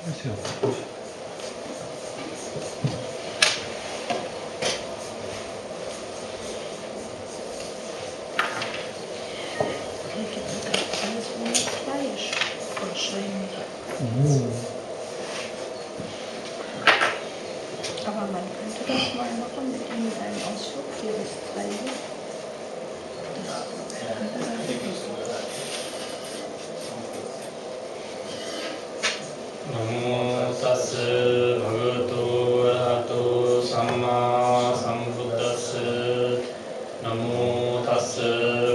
अच्छा। Alles ohne Fleisch wahrscheinlich. Aber man könnte das mal machen mit ihm einen Ausflug, hier das zeigen. Das könnte man wirklich so. Namo tassa bhagavato arahato samma sambuddhassa. Namo tassa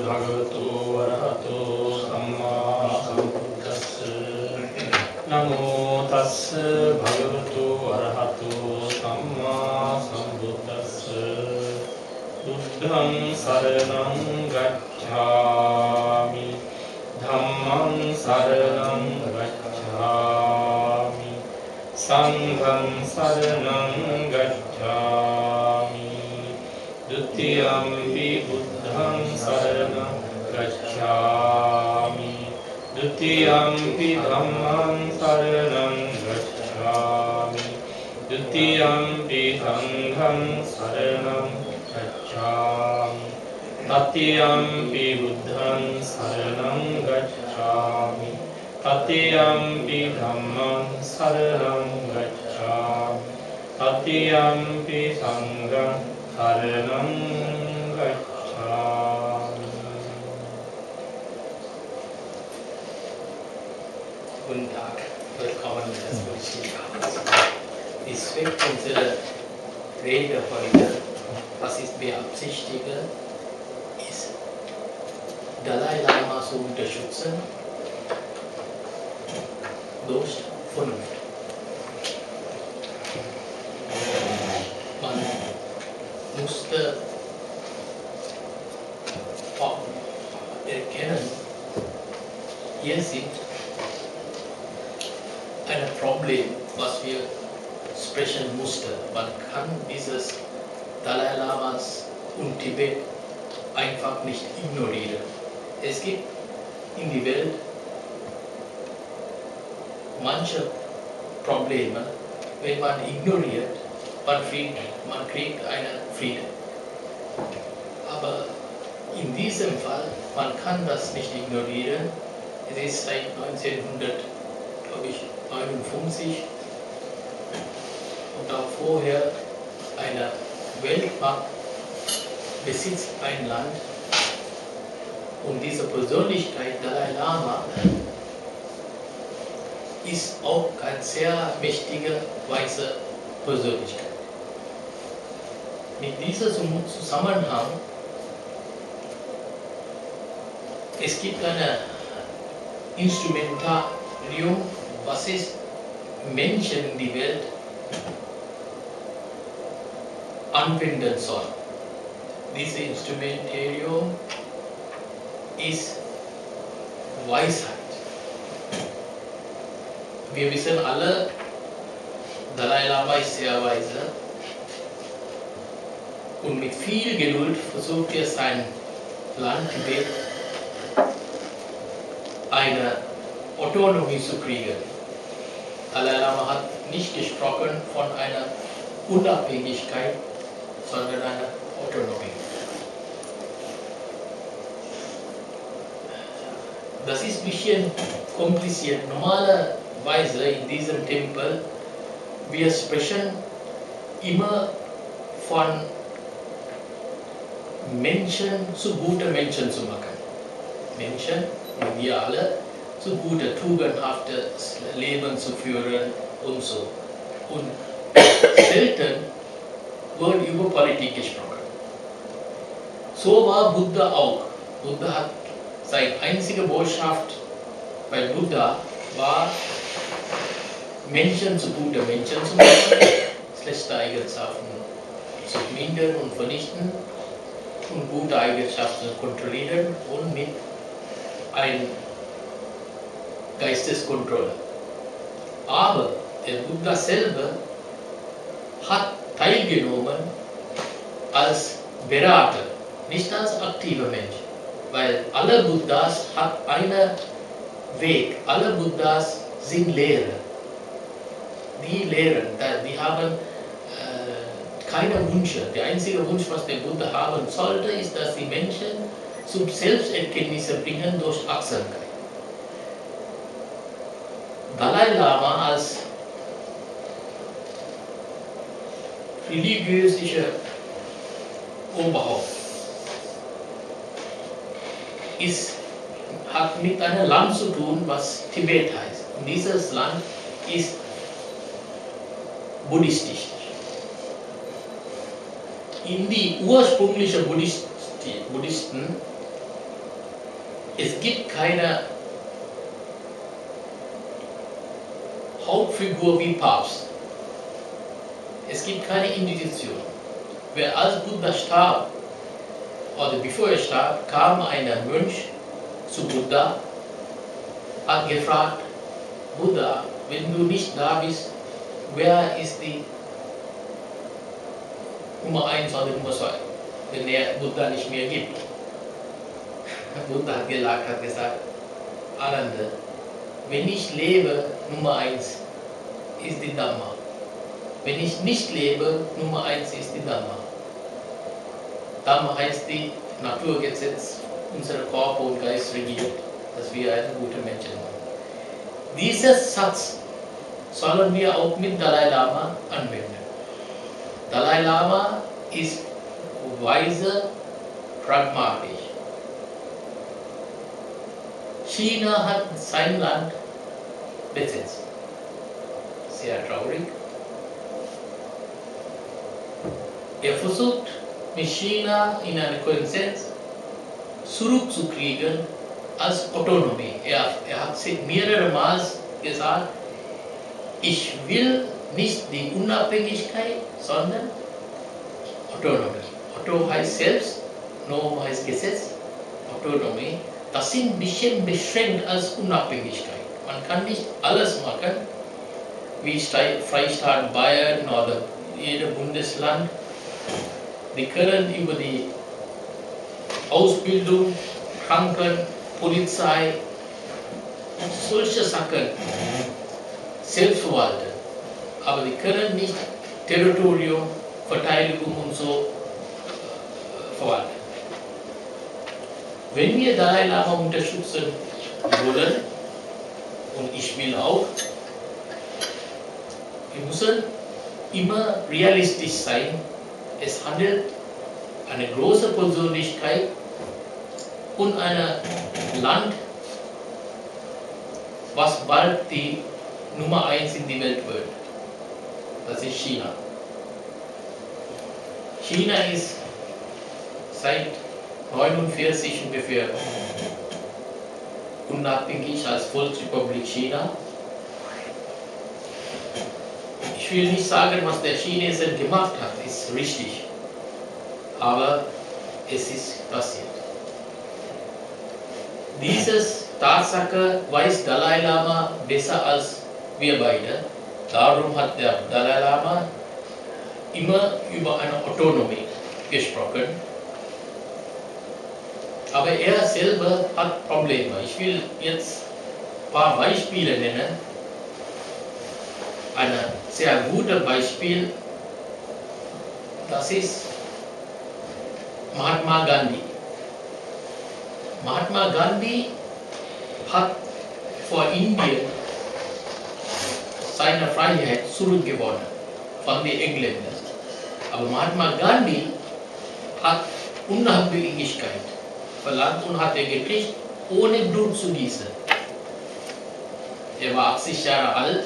bhagavato arahato samma sambuddhassa. Namo tassa bhagavato arahato samma sambuddhassa. Buddhang saranang gacchāmi. Dhammang saranang gacchāmi. Sanghang saranang gacchāmi. Dutiyampi buddhang saranang gacchāmi. Dutiyampi dhammang saranang gacchāmi. Dutiyampi sanghang saranang gacchāmi. Tatiyampi buddhang saranang gacchāmi. Tatiyampi dhammang saranang gacchāmi. Tatiyampi sanghang saranang gacchāmi. Guten Tag, willkommen in das Buddhist. Die Zweck unserer Rede heute, was ich beabsichtige, ist, Dalai Lama zu unterstützen durch Vernunft. Man musste erkennen, hier sind ein Problem, was wir sprechen mussten. Man kann dieses Dalai Lamas und Tibet einfach nicht ignorieren. Es gibt in der Welt manche Probleme, wenn man ignoriert, man kriegt einen Frieden. Aber in diesem Fall, man kann das nicht ignorieren. Es ist seit 1959 und auch vorher eine Weltmacht besitzt ein Land und diese Persönlichkeit Dalai Lama ist auch eine sehr mächtige, weise Persönlichkeit. Mit diesem Zusammenhang, es gibt ein Instrumentarium, was ist Menschen in die Welt anwenden soll. Dieses Instrumentarium ist Weisheit. Wir wissen alle, Dalai Lama ist sehr weise und mit viel Geduld versucht er sein Land Tibet eine Autonomie zu kriegen. Dalai Lama hat nicht gesprochen von einer Unabhängigkeit, sondern einer Autonomie. Das ist ein bisschen kompliziert. Normalerweise in diesem Tempel, wir sprechen immer von Menschen zu guten Menschen zu machen. Menschen, wie wir alle, zu guten, tugendhaftes Leben zu führen und so. Und selten wird über Politik gesprochen. So war Buddha auch. Buddha hat seine einzige Botschaft bei Buddha war, Menschen zu guten Menschen zu machen, schlechte Eigenschaften zu mindern und vernichten und gute Eigenschaften zu kontrollieren und mit einer Geisteskontrolle. Aber der Buddha selber hat teilgenommen als Berater, nicht als aktiver Mensch, weil alle Buddhas haben einen Weg, alle Buddhas sind Lehrer. die lehren, die haben keine Wünsche. Der einzige Wunsch, was der Buddha haben sollte, ist, dass die Menschen zum Selbsterkenntnis bringen durch Achtsamkeit. Dalai Lama als religiöser Oberhaupt hat mit einem Land zu tun, was Tibet heißt. Und dieses Land ist buddhistisch. In die ursprünglichen Buddhisten, es gibt keine Hauptfigur wie Papst. Es gibt keine Institution. Wer als Buddha starb, oder bevor er starb, kam ein Mönch zu Buddha, hat gefragt, Buddha, wenn du nicht da bist, wer ist die Nummer 1 oder Nummer 2, wenn der Buddha nicht mehr gibt? Buddha hat gelacht, hat gesagt, Ananda, wenn ich lebe, Nummer 1 ist die Dhamma. Wenn ich nicht lebe, Nummer 1 ist die Dhamma. Dhamma heißt die Naturgesetz, unser Körper und Geist regiert, dass wir ein guter Menschen sind. Dieser Satz sollen wir auch mit Dalai Lama anwenden. Dalai Lama ist weise, pragmatisch. China hat sein Land besetzt. Sehr traurig. Er versucht, mit China in einen Konsens zurückzukriegen als Autonomie. Er hat mehrere Mal gesagt, ich will nicht die Unabhängigkeit, sondern Autonomie. Auto heißt selbst, Norm heißt Gesetz, Autonomie. Das sind ein bisschen beschränkt als Unabhängigkeit. Man kann nicht alles machen, wie Freistaat Bayern oder jedes Bundesland. Die können über die Ausbildung, Kranken, Polizei und solche Sachen selbst verwalten. Aber die können nicht Territorium, Verteidigung und so verwalten. Wenn wir Dalai Lama unterstützen wollen, und ich will auch, wir müssen immer realistisch sein. Es handelt eine große Persönlichkeit und ein Land, was bald die Nummer 1 in die Welt wird. Das ist China. China ist seit 1949 ungefähr unabhängig als Volksrepublik China. Ich will nicht sagen, was der Chinese gemacht hat, ist richtig. Aber es ist passiert. Diese Tatsache weiß Dalai Lama besser als wir beide. Darum hat der Dalai Lama immer über eine Autonomie gesprochen. Aber er selber hat Probleme. Ich will jetzt ein paar Beispiele nennen. Ein sehr gutes Beispiel, das ist Mahatma Gandhi. Mahatma Gandhi hat vor Indien seine Freiheit zurückgewonnen von den Engländern. Aber Mahatma Gandhi hat Unabhängigkeit verlangt und hat er gekriegt, ohne Blut zu gießen. Er war 80 Jahre alt,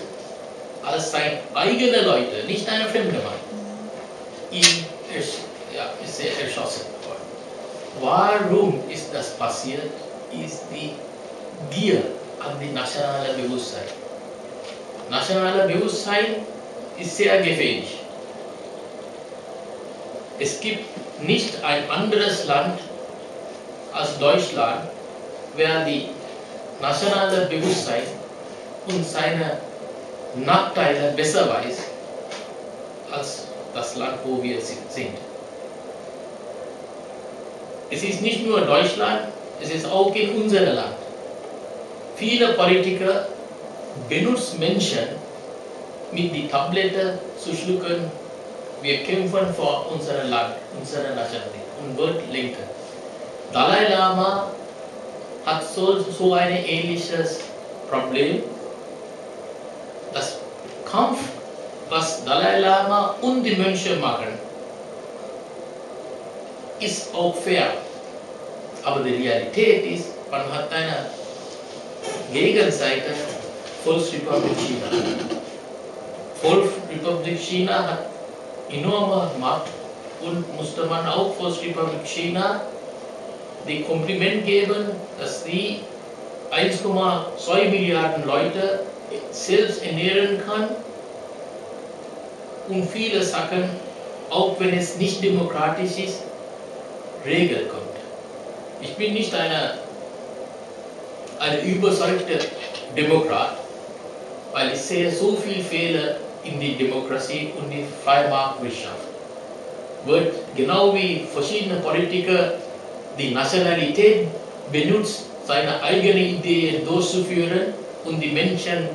als seine eigenen Leute, nicht eine fremde Mann, ist er erschossen worden. Warum ist das passiert? Ist die Gier an die nationale Bewusstsein. Nationale Bewusstsein ist sehr gefährlich. Es gibt nicht ein anderes Land als Deutschland, wer die nationale Bewusstsein und seine Nachteile besser weiß als das Land, wo wir sind. Es ist nicht nur Deutschland, es ist auch in unserem Land. Viele Politiker benutzen Menschen, mit die Tablette zu schlucken. Wir kämpfen für unser Land, unsere Nationalität und wird lenken. Dalai Lama hat so ein ähnliches Problem. Das Kampf, was Dalai Lama und die Mönche machen, ist auch fair. Aber die Realität ist, man hat eine Gegenseite, Volksrepublik China. Volksrepublik China hat enorme Macht und musste man auch Volksrepublik China die Kompliment geben, dass die 1,2 Milliarden Leute selbst ernähren kann und viele Sachen, auch wenn es nicht demokratisch ist, regeln konnte. Ich bin nicht eine überzeugte Demokrat, weil ich sehe so viele Fehler in die Demokratie und die freie Marktwirtschaft. Wird genau wie verschiedene Politiker die Nationalität benutzt, seine eigenen Ideen durchzuführen und die Menschen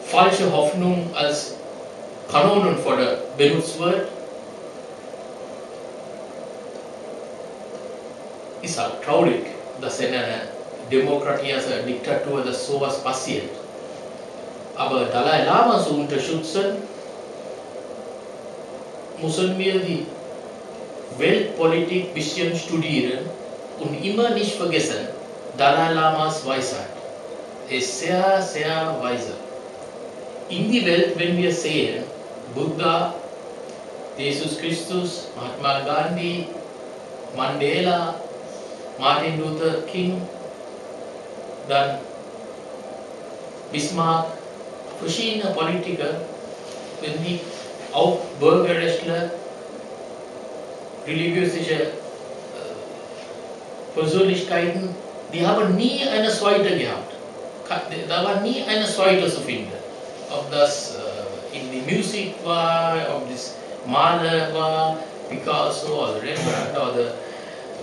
falsche Hoffnung als Kanonenfutter benutzt wird, ist halt traurig, dass in einer Demokratie, also einer Diktatur, dass sowas passiert. Aber Dalai Lama zu unterstützen, müssen wir die Weltpolitik ein bisschen studieren und immer nicht vergessen, Dalai Lamas Weisheit. Er ist sehr, sehr weise. In die Welt, wenn wir sehen, Buddha, Jesus Christus, Mahatma Gandhi, Mandela, Martin Luther King, dann Bismarck, verschiedene Politiker, wenn die auch Bürgerrechtler, religiöse Persönlichkeiten, die haben nie eine Zweite gehabt. Da war nie eine Zweite zu finden. Ob das in die Musik war, ob das Maler war, Picasso oder Rembrandt oder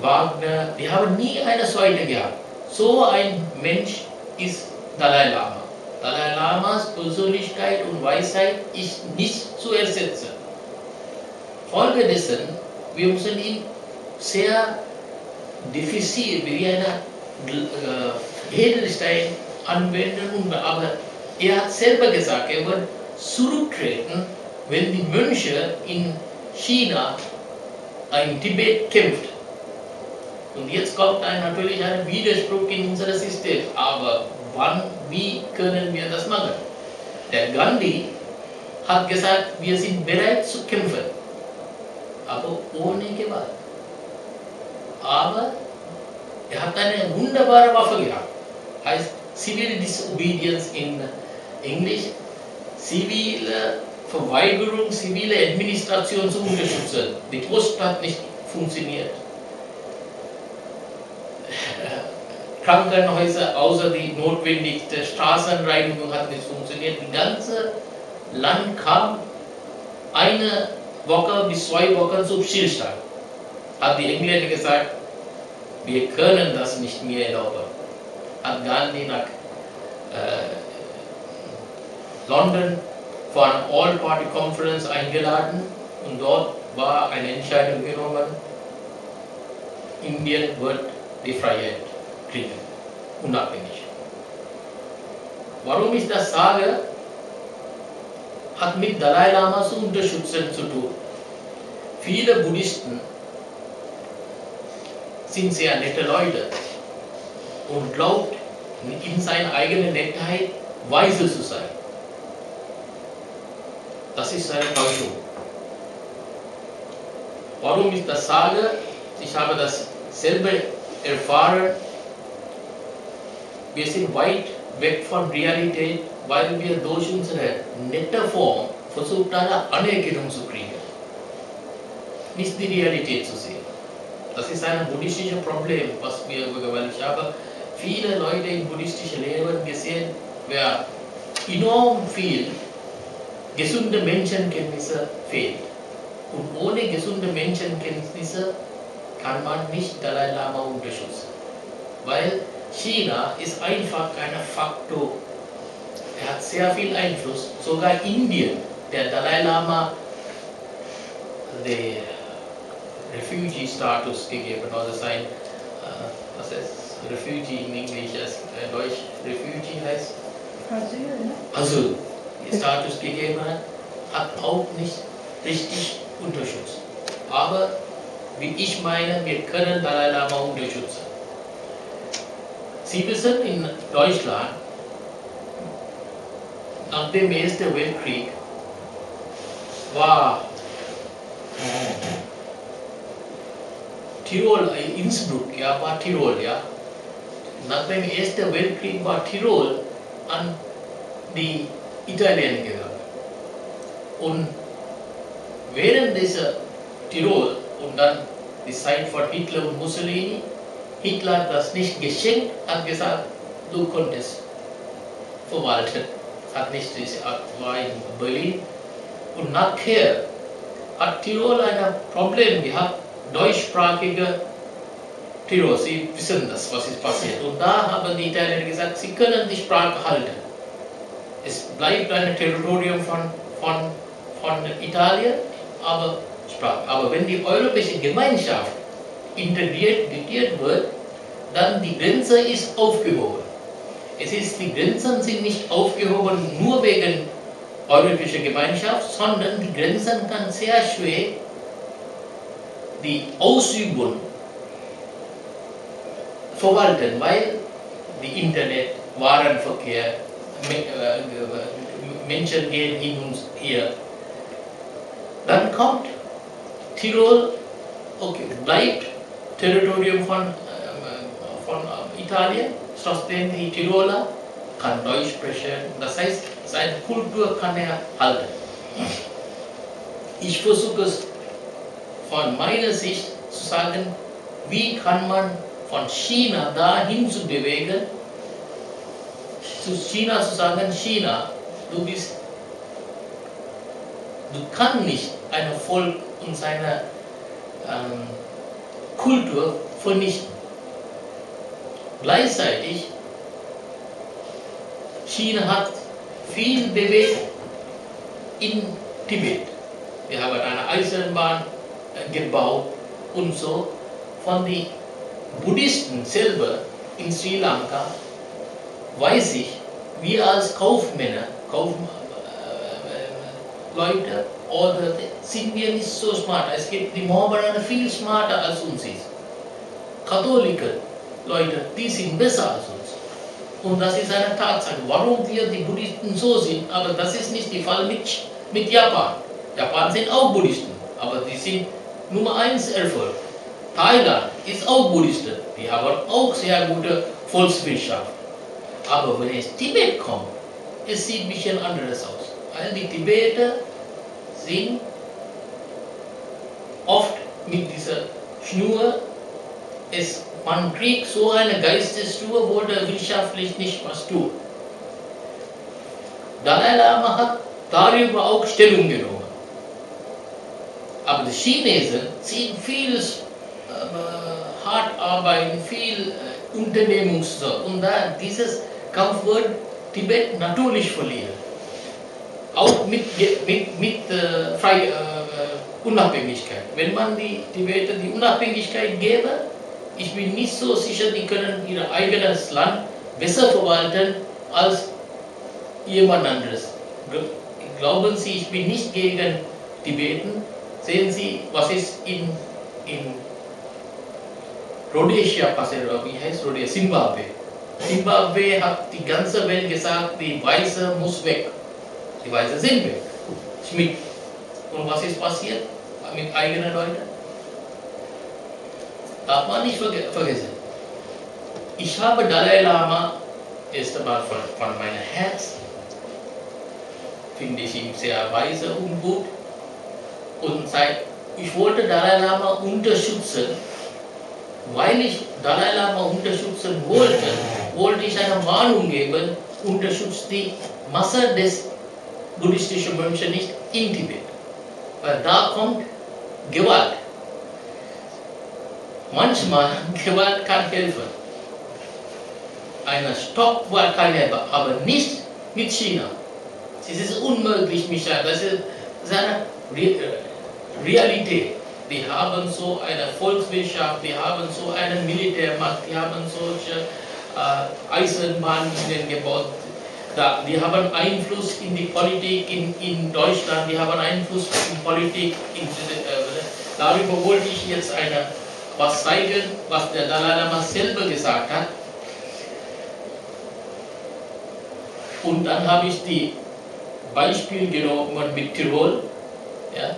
Wagner, die haben nie eine Zweite gehabt. So ein Mensch ist Dalai Lama. Dalai Lamas Persönlichkeit und Weisheit ist nicht zu ersetzen. Folgedessen, wir müssen ihn sehr diffizil, wie eine Edelstein anwenden, aber er hat selber gesagt, er wird zurücktreten, wenn die Mönche in China, in Tibet kämpft. Und jetzt kommt natürlich ein Widerspruch in unser System. Aber wie können wir das machen? Der Gandhi hat gesagt, wir sind bereit zu kämpfen, aber ohne Gewalt. Aber er hat eine wunderbare Waffe gehabt. Heißt Civil Disobedience in Englisch, zivile Verweigerung, zivile Administration zu unterstützen. Die Post hat nicht funktioniert. Krankenhäuser außer die notwendigste Straßenreinigung hat nicht funktioniert. Das ganze Land kam eine Woche bis 2 Wochen zum Stillstand. Hat die Engländer gesagt, wir können das nicht mehr erlauben. Hat Gandhi nach London für eine All-Party-Conference eingeladen und dort war eine Entscheidung genommen, Indien wird die Freiheit kriegen, unabhängig. Warum ich das sage, hat mit Dalai Lama zu unterstützen zu tun. Viele Buddhisten sind sehr nette Leute und glaubt in seiner eigenen Nettheit weise zu sein. Das ist eine Täuschung. Warum ich das sage? Ich habe das selber erfahren. Wir sind weit weg von Realität, weil wir durch unsere nette Form versucht eine Anerkennung zu kriegen. Nicht die Realität zu sehen. Das ist ein buddhistisches Problem, weil ich habe viele Leute in buddhistischen Lehren gesehen, wer enorm viel gesunde Menschenkenntnisse fehlt. Und ohne gesunde Menschenkenntnisse kann man nicht Dalai Lama unterstützen. Weil China ist einfach ein Faktor Er hat sehr viel Einfluss. Sogar Indien, der Dalai Lama, den Refugee-Status gegeben, oder sein, was heißt Refugee in Englisch, Deutsch Refugee heißt? Asyl, ne? Also, Status gegeben hat auch nicht richtig unterstützt. Aber, wie ich meine, wir können Dalai Lama unterstützen. Sie wissen, in Deutschland, nach dem Ersten Weltkrieg, war Tirol, Innsbruck, ja, war Tirol, ja. Nach dem Ersten Weltkrieg war Tirol an die Italiener gegangen. Und während dieser Tirol und dann die Zeit von Hitler und Mussolini, Hitler hat das nicht geschenkt, hat gesagt, du konntest verwalten. Hat nicht, war in Berlin. Und nachher hat Tirol ein Problem gehabt, deutschsprachige Tirol, Sie wissen das, was ist passiert. Und da haben die Italiener gesagt, sie können die Sprache halten. Es bleibt ein Territorium von Italien, aber Sprache. Aber wenn die europäische Gemeinschaft integriert wird, dann die Grenze ist aufgehoben. Die Grenzen sind nicht aufgehoben nur wegen europäischer Gemeinschaft, sondern die Grenzen kann sehr schwer die Ausübung verwalten, weil die Internet, Warenverkehr, Menschen gehen hin und her. Dann kommt Tirol, okay, bleibt Territorium von Italien, trotzdem die Tiroler kann Deutsch sprechen, das heißt, seine Kultur kann er halten. Ich versuche es von meiner Sicht zu sagen, wie kann man von China dahin zu bewegen, zu China zu sagen, China, du kannst nicht ein Volk und seine Kultur vernichten. Gleichzeitig, China hat viel bewegt in Tibet. Wir haben eine Eisenbahn gebaut und so. Von den Buddhisten selber in Sri Lanka weiß ich, wir als Kaufmänner, Leute, oder sind wir nicht so smart. Es gibt die Mohammedaner viel smarter als uns ist. Katholiker, Leute, die sind besser als uns. Und das ist eine Tatsache. Warum wir die Buddhisten so sind, aber das ist nicht der Fall mit Japan. Japan sind auch Buddhisten, aber die sind Nummer 1 Erfolg. Thailand ist auch Buddhisten, die haben auch sehr gute Volkswirtschaft. Aber wenn es Tibet kommt, es sieht ein bisschen anders aus. Weil die Tibeter sind oft mit dieser Schnur, man kriegt so eine Geistesruhe, wo der wirtschaftlich nicht was tut. Dalai Lama hat darüber auch Stellung genommen. Aber die Chinesen sind viel hart arbeiten, viel Unternehmungssache. Und da dieses Kampf wird Tibet natürlich verlieren. Auch mit Unabhängigkeit. Wenn man die Tibeter die Unabhängigkeit gäbe, ich bin nicht so sicher, die können ihr eigenes Land besser verwalten als jemand anderes. Glauben Sie, ich bin nicht gegen Tibeten. Sehen Sie, was ist in Rhodesia passiert, oder wie heißt Rhodesia? Zimbabwe. Zimbabwe hat die ganze Welt gesagt, die Weiße muss weg. Die Weißen sind weg. Schmidt. Und was ist passiert mit eigenen Leuten? Darf man nicht vergessen. Ich habe Dalai Lama erst einmal von meinem Herz, finde ich ihn sehr weise und gut. Und ich wollte Dalai Lama unterstützen, weil ich Dalai Lama unterstützen wollte ich eine Warnung geben, unterstützt die Masse des buddhistischen Menschen nicht in Tibet. Weil da kommt Gewalt. Manchmal Gewalt kann helfen. Eine Stoppwort kann helfen, aber nicht mit China. Es ist unmöglich, Michael. Das ist eine Realität. Die haben so eine Volkswirtschaft, die haben so eine Militärmacht, die haben solche Eisenbahnlinien gebaut. Die haben Einfluss in die Politik in Deutschland, die haben Einfluss in Politik. Darüber wollte ich jetzt was zeigen, was der Dalai Lama selber gesagt hat. Und dann habe ich die Beispiel genommen mit Tirol. Ja.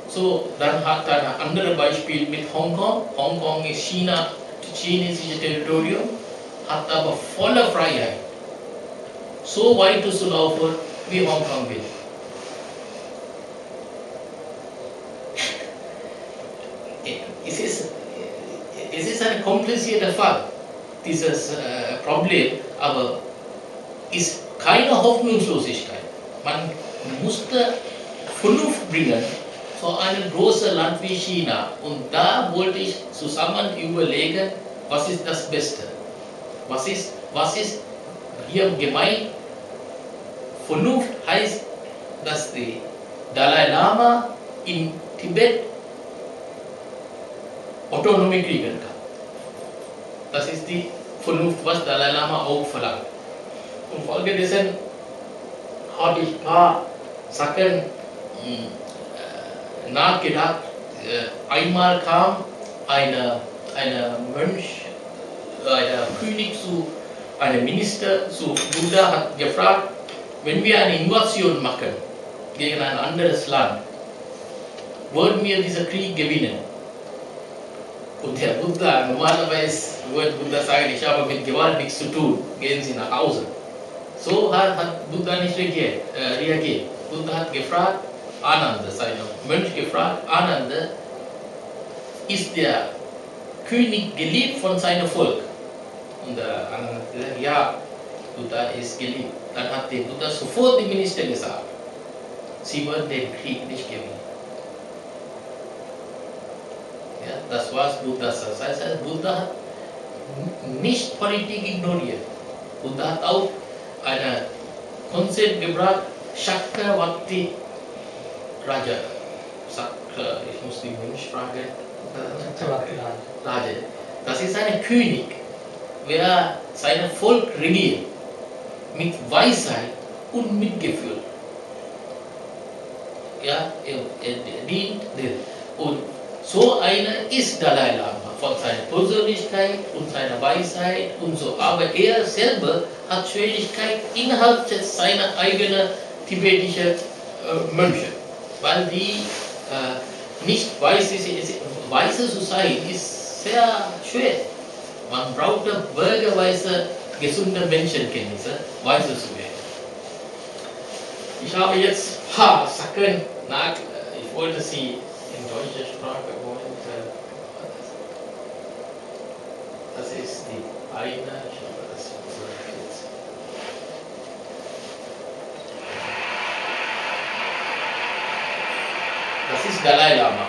So, dann hat er ein anderes Beispiel mit Hongkong. Hongkong ist chinesisches Territorium, hat aber volle Freiheit, so weiter zu laufen, wie Hongkong will. Es ist ein komplizierter Fall, dieses Problem, aber ist keine Hoffnungslosigkeit. Man musste Vernunft bringen für ein großes Land wie China. Und da wollte ich zusammen überlegen, was ist das Beste? Was ist hier gemeint? Vernunft heißt, dass der Dalai Lama in Tibet Autonomie kriegen kann. Das ist die Vernunft, was Dalai Lama auch verlangt. Und folgedessen habe ich ein paar Sachen nachgedacht. Einmal kam ein Mönch, ein König ein Minister zu Buddha, hat gefragt, wenn wir eine Invasion machen gegen ein anderes Land, wollen wir diesen Krieg gewinnen? Und der Buddha, normalerweise würde Buddha sagen, ich habe mit Gewalt nichts zu tun, gehen Sie nach Hause. So hat Buddha nicht reagiert. Buddha hat gefragt, Ananda, sein Mönch gefragt, Ananda, ist der König geliebt von seinem Volk? Und der Ananda hat gesagt, ja, Buddha ist geliebt. Dann hat der Buddha sofort dem Minister gesagt, sie wollen den Krieg nicht gewinnen. Ja, das war Buddhas. Das heißt, Buddha hat nicht Politik ignoriert. Buddha hat auch ein Konzept gebracht, Chakravarti Raja. Ich muss die Mönch fragen. Raja. Das ist ein König, wer sein Volk regiert, mit Weisheit und Mitgefühl. Ja, er dient. Und so einer ist Dalai Lama, von seiner Persönlichkeit und seiner Weisheit und so. Aber er selber hat Schwierigkeit innerhalb seiner eigenen tibetischen Mönche, weil die nicht weise zu sein, ist sehr schwer. Man braucht bürgerweise gesunde Menschenkenntnisse, weise zu werden. Ich habe jetzt ein paar Sachen nach, ich wollte sie in deutscher Sprache wollen. Das ist die eine, ich habe das jetzt. Das ist Dalai Lama.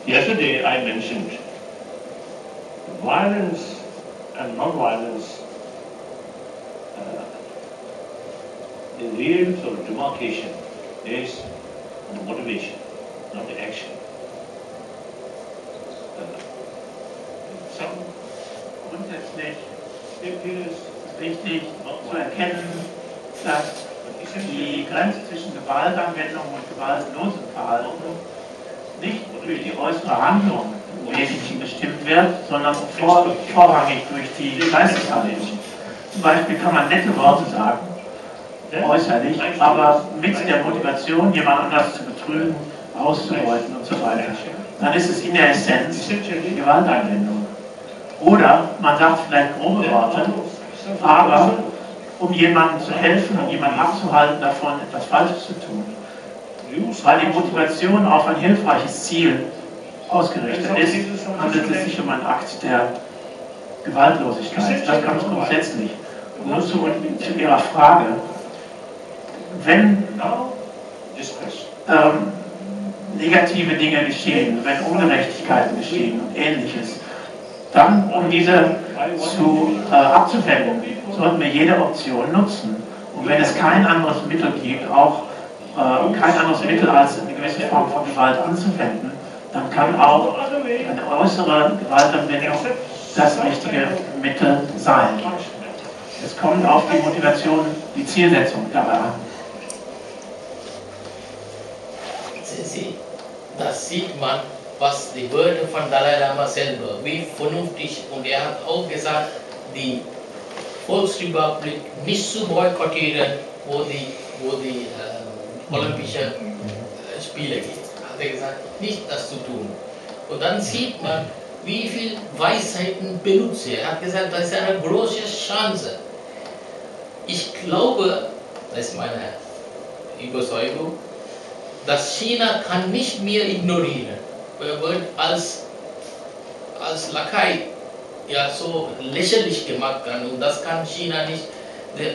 Yesterday I mentioned violence and non-violence, the real sort of demarcation is the motivation, not the action. Grundsätzlich ist es wichtig zu erkennen, dass die Grenze zwischen Gewaltanwendung und gewaltlosem Verhalten nicht durch die äußere Handlung wesentlich bestimmt wird, sondern vorrangig durch die Geisteshaltung. Zum Beispiel kann man nette Worte sagen, äußerlich, aber mit der Motivation, jemand anders zu betrügen, auszubeuten und so weiter. Dann ist es in der Essenz Gewaltanwendung. Oder man sagt vielleicht grobe Worte, aber um jemandem zu helfen und jemanden abzuhalten, davon etwas Falsches zu tun. Weil die Motivation auf ein hilfreiches Ziel ausgerichtet ist, handelt es sich um einen Akt der Gewaltlosigkeit. Das ganz grundsätzlich. Und nur zu Ihrer Frage, wenn negative Dinge geschehen, wenn Ungerechtigkeiten geschehen und Ähnliches, dann um diese abzuwenden, sollten wir jede Option nutzen. Und wenn es kein anderes Mittel gibt, auch kein anderes Mittel als eine gewisse Form von Gewalt anzuwenden, dann kann auch eine äußere Gewaltanwendung das richtige Mittel sein. Es kommt auf die Motivation, die Zielsetzung dabei an. Das sieht man, was die Worte von Dalai Lama selber, wie vernünftig, und hat auch gesagt, die Volksrepublik nicht zu boykottieren, wo die Olympische Spiele gibt. Hat gesagt, nicht das zu tun. Und dann sieht man, wie viel Weisheiten benutzt er. Er hat gesagt, das ist eine große Chance. Ich glaube, das ist meine Überzeugung, dass China kann nicht mehr ignorieren. Er wird als Lakai ja so lächerlich gemacht werden, und das kann China nicht.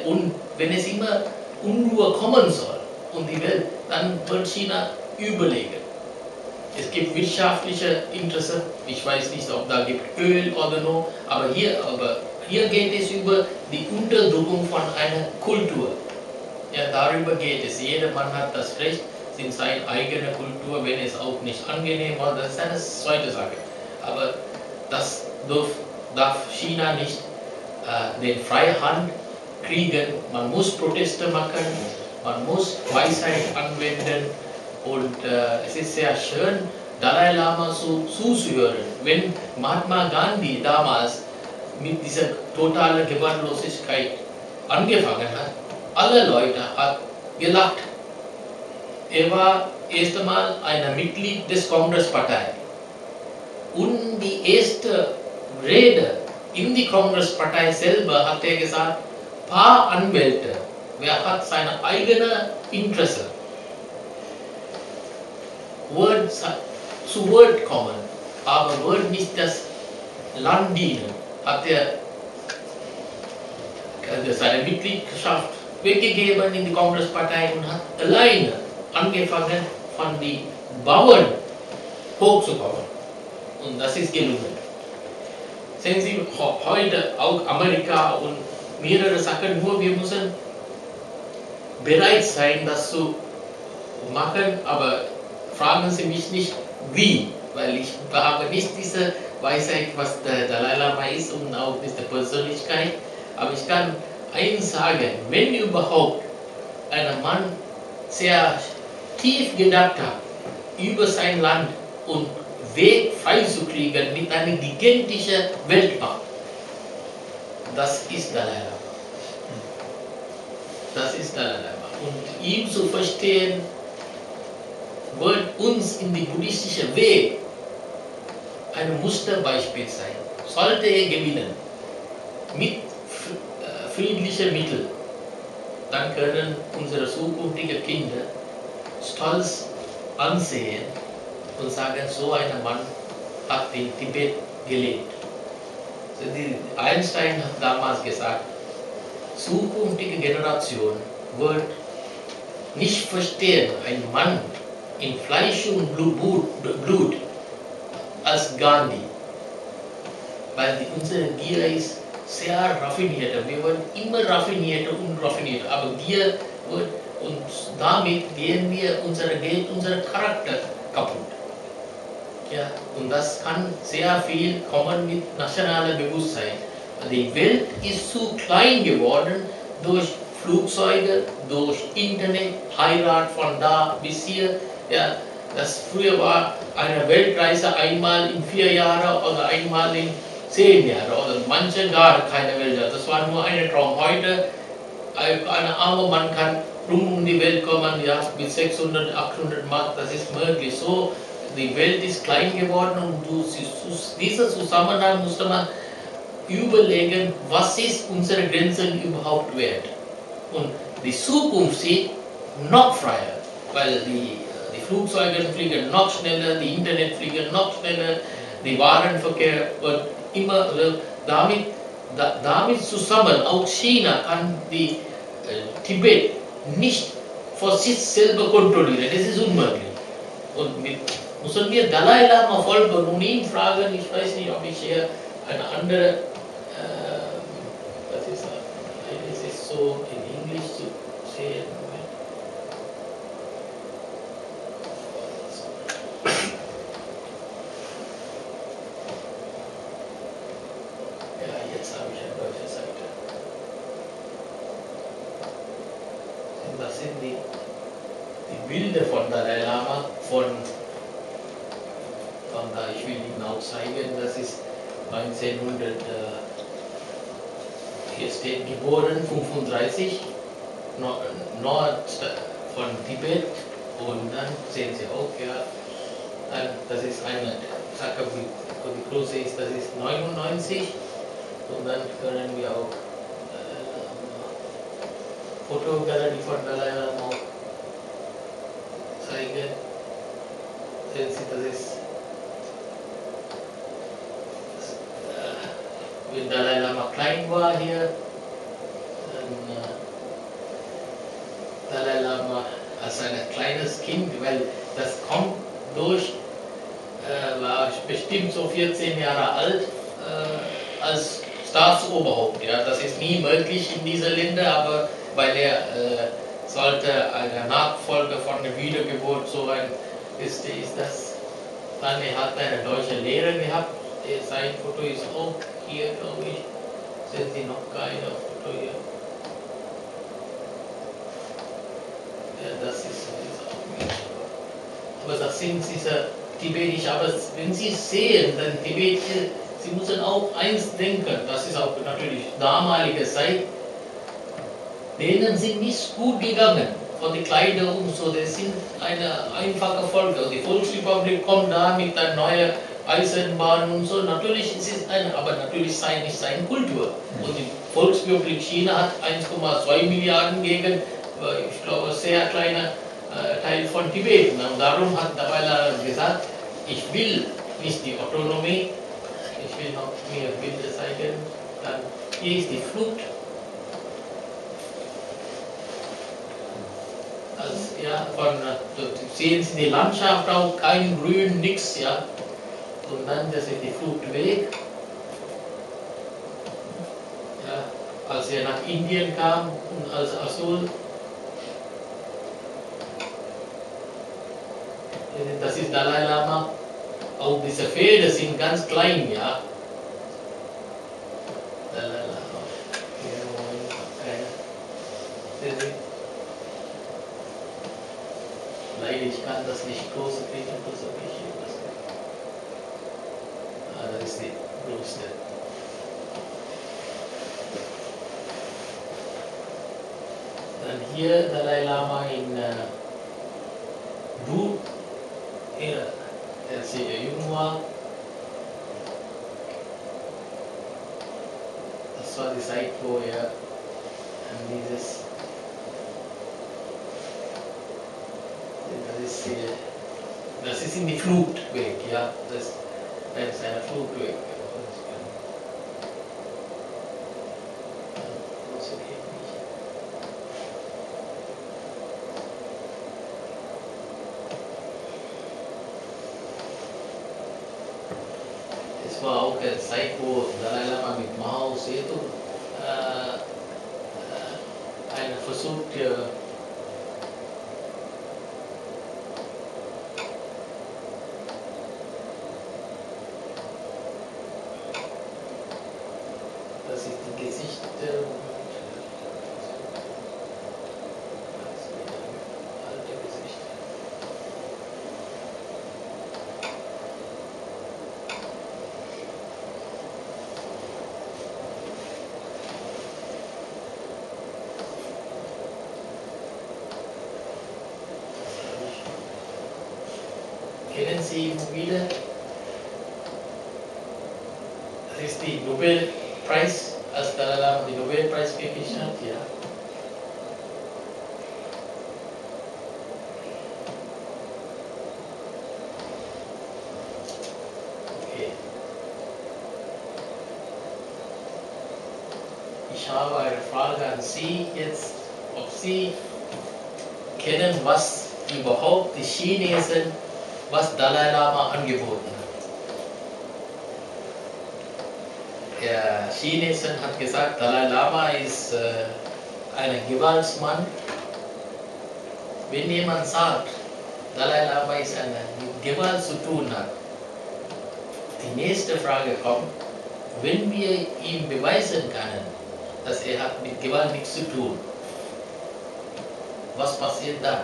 Und wenn es immer Unruhe kommen soll und die Welt, dann wird China überlegen. Es gibt wirtschaftliche Interesse, ich weiß nicht, ob da gibt Öl oder no, aber hier geht es über die Unterdrückung von einer Kultur. Ja, darüber geht es. Jeder Mann hat das Recht in seine eigene Kultur, wenn es auch nicht angenehm war, das ist eine zweite Sache. Aber das darf China nicht den freie Hand kriegen. Man muss Proteste machen, man muss Weisheit anwenden, und es ist sehr schön, Dalai Lama so zuzuhören. Wenn Mahatma Gandhi damals mit dieser totalen Gewaltlosigkeit angefangen hat, alle Leute haben gelacht. Er war erst einmal ein Mitglied des Kongresspartei. Und die erste Rede in die Kongresspartei selber hat er gesagt, paar Anwälte, wer hat seine eigene Interesse, wird zu Wort kommen, aber wird nicht das Land dienen, hat er seine Mitgliedschaft weggegeben in die Kongresspartei und hat alleine angefangen, von den Bauern hochzukommen. Und das ist gelungen. Sehen Sie, heute auch Amerika und mehrere Sachen, nur wir müssen bereit sein, das zu machen, aber fragen Sie mich nicht, wie, weil ich habe nicht diese Weisheit, was der Dalai Lama ist, und auch diese Persönlichkeit, aber ich kann eins sagen, wenn überhaupt ein Mann sehr tief gedacht hat über sein Land und Weg freizukriegen mit einer gigantischen Weltmacht, das ist Dalai Lama. Das ist Dalai Lama. Und ihm zu verstehen, wird uns in die buddhistische Weg ein Musterbeispiel sein. Sollte er gewinnen mit friedlichen Mitteln, dann können unsere zukünftigen Kinder stolz ansehen und sagen, so ein Mann hat in Tibet gelebt. Einstein hat damals gesagt, zukünftige Generation wird nicht verstehen, ein Mann in Fleisch und Blut als Gandhi, weil unsere Gier ist sehr raffiniert. Wir werden immer raffinierter und raffinierter, aber Gier wird, und damit gehen wir unser Geld, unser Charakter kaputt. Ja, und das kann sehr viel kommen mit nationalem Bewusstsein. Die Welt ist zu klein geworden durch Flugzeuge, durch Internet, Heirat von da bis hier. Ja, das früher war eine Weltreise einmal in 4 Jahren oder einmal in 10 Jahren oder manche gar keine Welt. Das war nur ein Traum. Heute, ein armer Mann kann rum um die Welt kommen, ja, mit 600, 800 Mark, das ist möglich. So, die Welt ist klein geworden, und dieser Zusammenhang musste man überlegen, was ist unsere Grenzen überhaupt wert. Und die Zukunft sieht noch freier, weil die Flugzeuge fliegen noch schneller, die Internet fliegen noch schneller, der Warenverkehr wird immer, damit zusammen, auch China kann die Tibet nicht vor sich selber kontrollieren, das ist unmöglich. Und müssen wir Dalai Lama folgen und ihn fragen, ich weiß nicht, ob ich hier eine andere Ja, jetzt habe ich eine deutsche Seite. Das sind die Bilder von Dalai Lama da, ich will Ihnen auch zeigen, das ist 1900, hier steht geboren, 35, Nord von Tibet, und dann sehen Sie auch, ja, das ist eine Sache, die große ist, das ist 99, und dann können wir auch Fotogalerie von Dalai Lama zeigen. Sehen Sie, das ist wenn Dalai Lama klein war hier, dann Dalai Lama als ein kleines Kind, weil das kommt durch, war bestimmt so 14 Jahre alt als Staatsoberhaupt. Ja, das ist nie möglich in diesen Ländern, aber weil er sollte eine Nachfolger von der Wiedergeburt so ein ist das. Dann er hat eine deutsche Lehre gehabt. Sein Foto ist auch hier, glaube ich. Sehen Sie noch keine Foto hier? Ja, das ist auch nicht. Aber das sind diese tibetische. Aber wenn Sie sehen, dann Tibet, Sie müssen auch eins denken, das ist auch natürlich damalige Zeit, denen sind nicht gut gegangen von den Kleidern und so. Das sind eine einfache Folge. Die Volksrepublik kommt da mit einer neuen Eisenbahn und so. Natürlich ist es aber natürlich nicht seine Kultur. Und die Volksrepublik China hat 1,2 Milliarden gegen, ich glaube, sehr kleiner Teil von Tibet. Und darum hat Dalai Lama gesagt, ich will nicht die Autonomie, ich will noch mehr Bilder zeigen. Dann hier ist die Flut. Ja, sehen Sie die Landschaft auch, kein Grün, nichts, ja. Und dann, das ist die Fluchtweg. Ja, als er nach Indien kam und als Asul. Das ist Dalai Lama. Auch diese Pferde sind ganz klein, ja. Dalai Lama. Leider, ich kann das nicht große kriegen, das habe ich hier. Das ist die größte. Dann hier Dalai Lama in Du, als er jung war. Das war die Zeit, wo er das ist in die Fluchtweg, ja, das ist eine Fluchtweg. Es war auch eine Zeit, wo Dalai Lama mit Mao Zedong einen Versuch das ist die Gesichter alte Gesichter. Kennen Sie ihn wieder? Das ist die Nobelpreis, als Dalai Lama den Nobelpreis gekriegt hat, ja. Okay. Ich habe eine Frage an Sie jetzt, ob Sie kennen, was überhaupt die Chinesen, was Dalai Lama angeboten hat. Der Chinesen hat gesagt, Dalai Lama ist ein Gewaltsmann. Wenn jemand sagt, Dalai Lama ist eine mit Gewalt zu tun hat, die nächste Frage kommt, wenn wir ihm beweisen können, dass er hat mit Gewalt nichts zu tun, was passiert dann?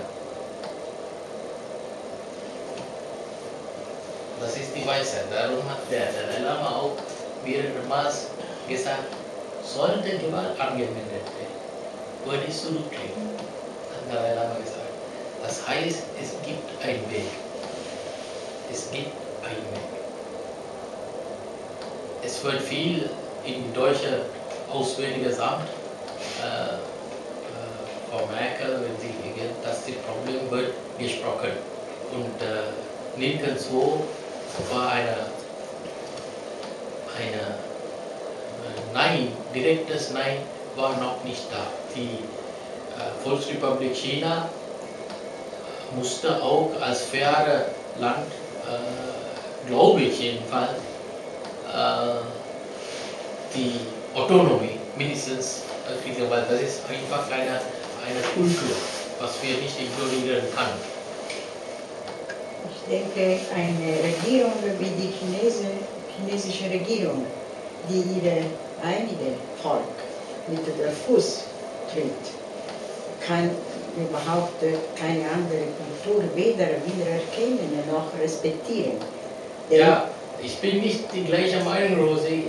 Das ist die Weisheit. Darum hat der Dalai Lama auch mehrmals gesagt, sollte Gewalt angewendet werden, würde ich zurücktreten. Hat Dalai Lama gesagt. Das heißt, es gibt einen Weg. Es gibt einen Weg. Es wird viel im deutschen Auswärtiges Amt, Frau Merkel, wenn sie gegen das Problem wird gesprochen. Und nirgendwo war eine Nein, direktes Nein war noch nicht da. Die Volksrepublik China musste auch als faire Land, glaube ich jedenfalls, die Autonomie mindestens kriegen, weil das ist einfach eine Kultur, was wir nicht ignorieren können. Ich denke, eine Regierung wie die chinesische Regierung, die ihre eigene Volk mit der Fuß tritt, kann überhaupt keine andere Kultur weder wiedererkennen noch respektieren. Ja, ich bin nicht die gleiche Meinung, Rosi.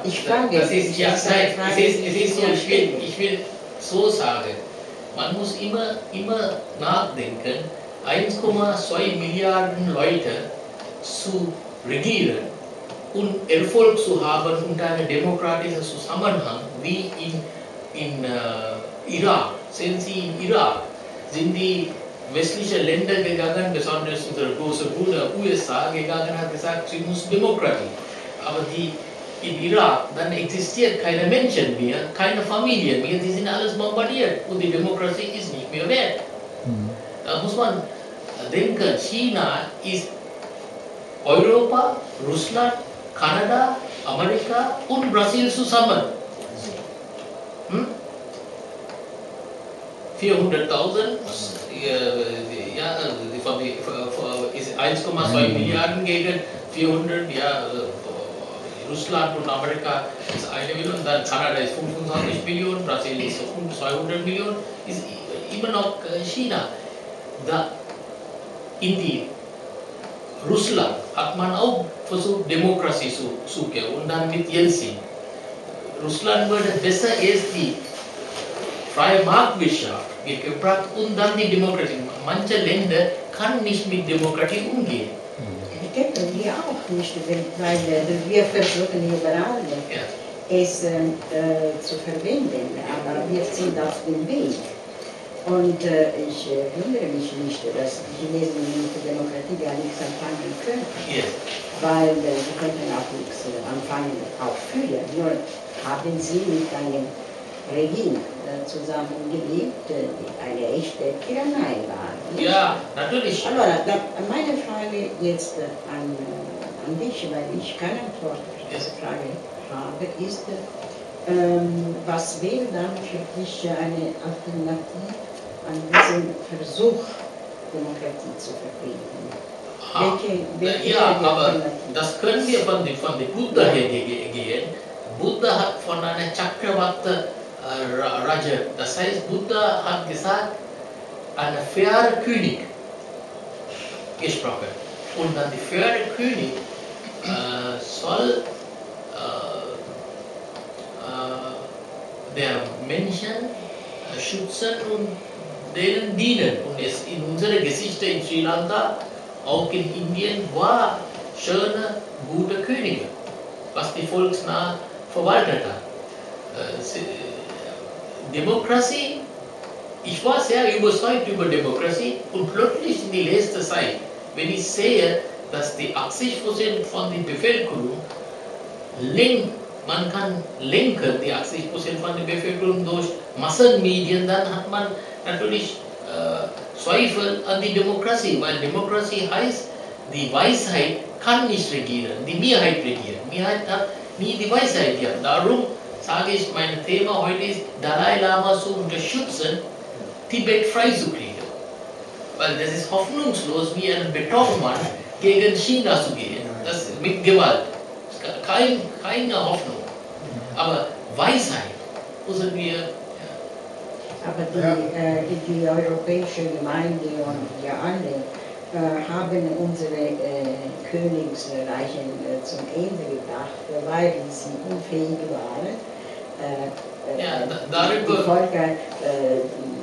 Ich frage, das ist ja Zeit. Es ist so, ich will so sagen, man muss immer nachdenken, 1,2 Milliarden Leute zu regieren und Erfolg zu haben unter einem demokratischen Zusammenhang wie in Irak. Sehen Sie, in Irak sind die westlichen Länder gegangen, besonders unser großer Bruder USA gegangen, hat gesagt, sie muss Demokratie. Aber in Irak, dann existiert keine Menschen mehr, keine Familien mehr, die sind alles bombardiert und die Demokratie ist nicht mehr wert. Da muss man denken, China ist Europa, Russland, Kanada, Amerika und Brasilien zusammen. 400.000, ja, ist 1,2 Milliarden gegen 400, ja, Russland und Amerika ist 1 Million, dann Kanada ist 25 Millionen, Brasilien ist 200 Millionen, ist immer noch China. Da in die Russland hat man auch versucht, Demokratie zu suchen und dann mit Jelzin. Russland würde besser erst die freie Marktwirtschaft gebracht und dann die Demokratie. Manche Länder kann nicht mit Demokratie umgehen. Ich denke, wir auch nicht, weil wir versuchen überall es zu verwenden, aber wir sind auf dem Weg. Und ich wundere mich nicht, dass die Chinesen mit der Demokratie gar nichts anfangen können, weil sie könnten auch nichts anfangen, auch früher. Nur haben sie mit einem Regime zusammengelebt, die eine echte Tyrannei war. Nicht? Ja, natürlich. Aber meine Frage jetzt an dich, weil ich keine Antwort auf diese Frage habe, ist, was wäre dann für dich eine Alternative an diesem Versuch, Demokratie zu vertreten? Welche aber das können wir von der Buddha her gehen. Buddha hat von einer Chakravarta Raja, das heißt, Buddha hat gesagt, ein fairer König gesprochen. Und dann der faire König soll der Menschen schützen und denen dienen. Und es in unserer Geschichte in Sri Lanka, auch in Indien, war schöne, gute Könige, was die volksnah verwaltet hat. Demokratie, ich war sehr überzeugt über Demokratie und plötzlich in die letzte Zeit, wenn ich sehe, dass die 80% von der Bevölkerung man kann lenken, die 80% von der Bevölkerung durch Massenmedien, dann hat man natürlich Zweifel an die Demokratie, weil Demokratie heißt, die Weisheit kann nicht regieren, die Mehrheit regiert. Die Mehrheit hat nie die Weisheit gehabt. Darum sage ich, mein Thema heute ist, Dalai Lama zu unterstützen, Tibet freizukriegen. Weil das ist hoffnungslos, wie ein Betonmann gegen China zu gehen, das mit Gewalt. keine Hoffnung. Aber Weisheit müssen wir. Aber die Europäische Gemeinde und wir alle haben unsere Königsreiche zum Ende gebracht, weil sie unfähig waren, die Völker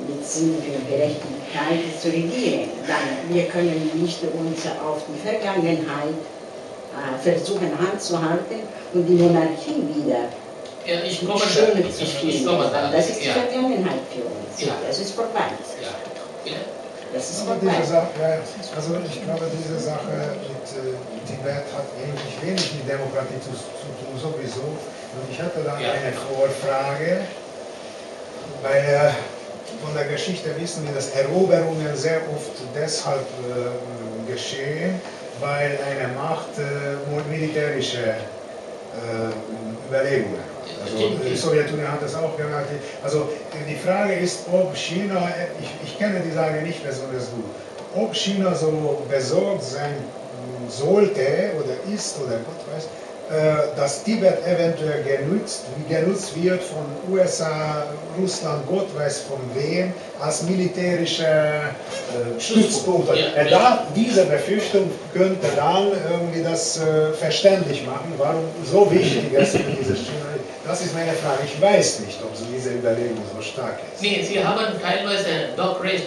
mit Sinn für Gerechtigkeit zu regieren. Dann, wir können nicht uns auf die Vergangenheit versuchen anzuhalten und die Monarchie wieder Ich komme da. Das ist die ja. Vergangenheit für uns. Ja. Das ist vorbei. Ja. Das ist Aber vorbei. diese Sache, also ich glaube, diese Sache mit Tibet hat eigentlich wenig mit Demokratie zu tun, sowieso. Und ich hatte dann eine Vorfrage, weil von der Geschichte wissen wir, dass Eroberungen sehr oft deshalb geschehen, weil eine Macht militärische Überlegungen. Also die Sowjetunion hat das auch gemacht. Also die Frage ist, ob China, ich kenne die Lage nicht besonders gut, ob China so besorgt sein sollte oder ist oder Gott weiß, dass Tibet eventuell genutzt wird von USA, Russland, Gott weiß von wem, als militärischer Stützpunkt. Diese Befürchtung könnte dann irgendwie das verständlich machen, warum so wichtig ist für dieses China. Das ist meine Frage. Ich weiß nicht, ob diese Überlegung so stark ist. Nee, Sie haben teilweise doch recht.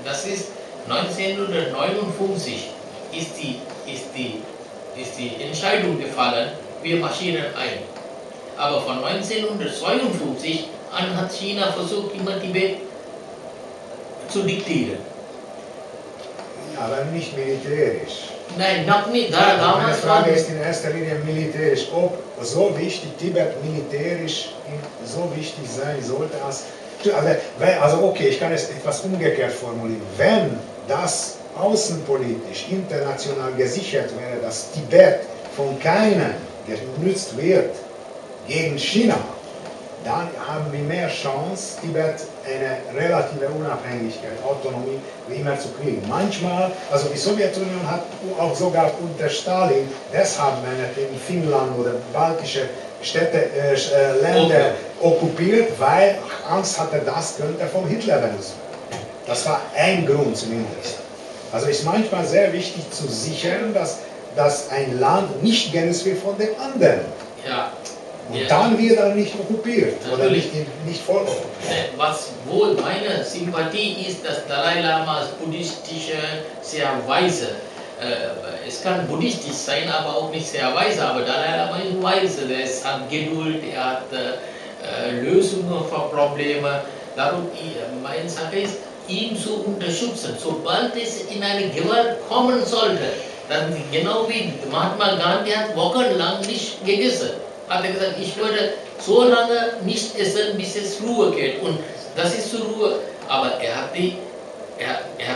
Das ist 1959 ist die Entscheidung gefallen, wir marschieren ein. Aber von 1952 an hat China versucht, immer Tibet zu diktieren. Ja, aber nicht militärisch. Nein, noch nicht. Meine Frage ist in erster Linie militärisch, ob so wichtig Tibet militärisch so wichtig sein sollte als. Also okay, ich kann es etwas umgekehrt formulieren. Wenn das außenpolitisch, international gesichert wäre, dass Tibet von keinem genutzt wird gegen China, dann haben wir mehr Chance, Tibet eine relative Unabhängigkeit, Autonomie wie immer zu kriegen. Manchmal, also die Sowjetunion hat auch sogar unter Stalin deshalb in Finnland oder baltische Städte, Länder okkupiert, weil Angst hatte, das könnte vom Hitler benutzt werden. Das war ein Grund zumindest. Also ist manchmal sehr wichtig zu sichern, dass ein Land nicht genutzt wird von dem anderen. Ja. Und dann wird er nicht okkupiert oder nicht voll okkupiert. Was wohl meine Sympathie ist, dass Dalai Lama als buddhistische, sehr weise, es kann buddhistisch sein, aber auch nicht sehr weise, aber Dalai Lama ist weise, er hat Geduld, er hat Lösungen für Probleme. Darum, meine Sache ist, ihn zu unterstützen, sobald es in eine Gewalt kommen sollte, dann genau wie Mahatma Gandhi hat wochenlang nicht gegessen. Hat er gesagt, ich würde so lange nicht essen, bis es Ruhe geht. Und das ist zur Ruhe. Aber er hat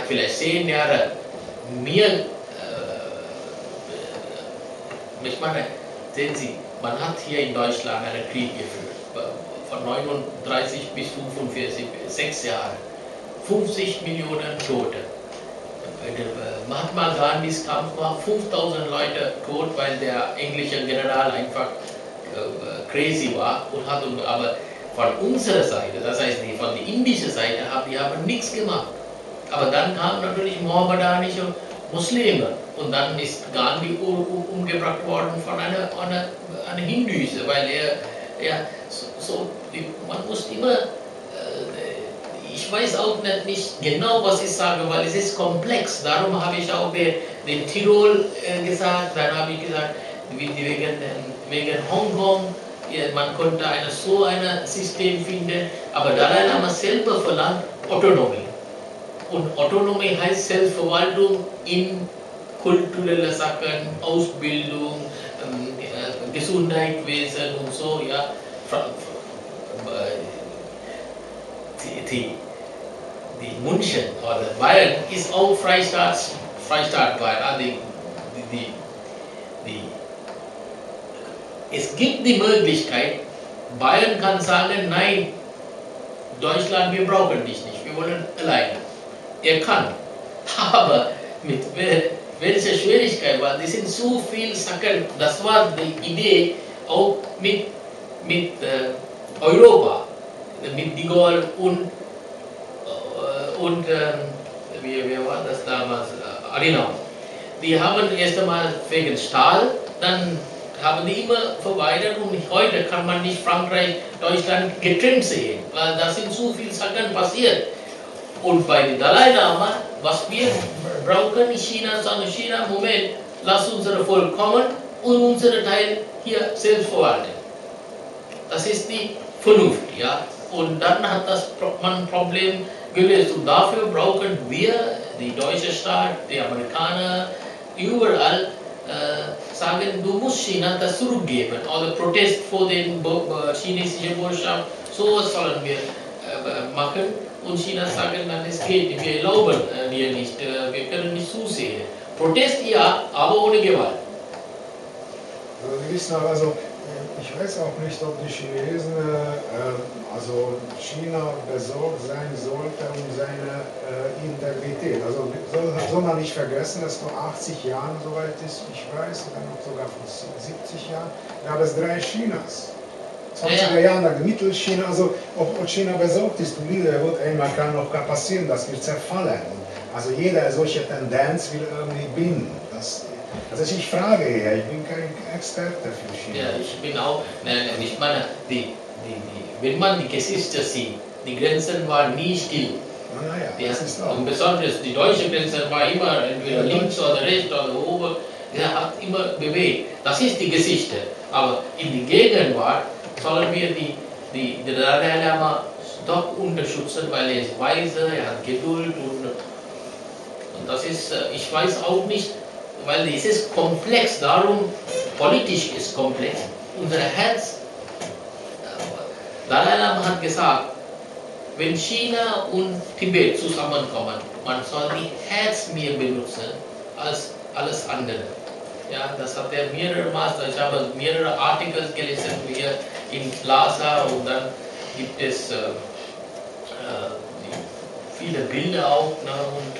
vielleicht 10 Jahre mehr, ich meine, sehen Sie, man hat hier in Deutschland einen Krieg geführt, von 39 bis 45, 6 Jahre, 50 Millionen Tote. Mahatma Gandhis Kampf war 5000 Leute tot, weil der englische General einfach crazy war und hat, aber von unserer Seite, das heißt von der indischen Seite, wir haben nichts gemacht. Aber dann kamen natürlich mohammedanische Muslime und dann ist Gandhi umgebracht worden von einer Hinduise, weil man muss immer, ich weiß auch nicht genau, was ich sage, weil es ist komplex. Darum habe ich auch den Tirol gesagt, dann habe ich gesagt, wegen Hongkong, man konnte so ein System finden, aber Dalai Lama selber verlangt Autonomie. Und Autonomie heißt Selbstverwaltung in kulturelle Sachen, Ausbildung, Gesundheitswesen und so, ja. Die München oder Bayern ist auch Freistaat Bayern. Es gibt die Möglichkeit, Bayern kann sagen, nein, Deutschland, wir brauchen dich nicht, wir wollen alleine. Er kann, aber welche Schwierigkeit, weil die sind so viel Sachen, das war die Idee auch mit Europa, mit de Gaulle und wie war das damals, Adenauer. Die haben erst einmal wegen Stahl, dann haben die immer verweigert und heute kann man nicht Frankreich, Deutschland getrennt sehen, weil da sind so viele Sachen passiert. Und bei den Dalai Lama, was wir brauchen in China, sagen China, Moment, lass unser Volk kommen und unseren Teil hier selbst verwalten. Das ist die Vernunft, ja. Und dann hat man ein Problem gelöst. Und dafür brauchen wir, die deutsche Staat, die Amerikaner, überall sagen, du musst China das zurückgeben. Oder Protest vor den chinesischen Botschaft, so sollen wir machen. Und China sagen, dann es geht nicht, wir erlauben dir nicht, wir können nicht zusehen. Protest ja, aber ohne Gewalt. Also wir wissen aber, also ich weiß auch nicht, ob die Chinesen, also China besorgt sein sollte um seine Integrität. Also soll man nicht vergessen, dass vor 80 Jahren, soweit ich weiß, oder noch sogar vor 70 Jahren, gab es 3 Chinas. 20er Jahren, dann Mittelchina, also ob China besorgt ist, wird einmal kann noch passieren, das wird zerfallen. Also jede solche Tendenz will irgendwie binden. Also ich frage hier, ich bin kein Experte für China. Ja, ich bin auch, ich meine, wenn man die Geschichte sieht, die Grenzen waren nie still. Ja, das ist auch. Und besonders die deutsche Grenze war immer entweder links oder rechts oder oben, der hat immer bewegt. Das ist die Geschichte. Aber in die Gegenwart sollen wir die Dalai Lama doch unterstützen, weil er ist weise, er hat Geduld und das ist, ich weiß auch nicht, weil es ist komplex, darum politisch ist komplex. Unser Herz, Dalai Lama hat gesagt, wenn China und Tibet zusammenkommen, man soll die Herz mehr benutzen als alles andere. Ja, das hat er mehrere Master, ich habe mehrere Artikel gelesen hier in Lhasa und dann gibt es viele Bilder auch. Ne, und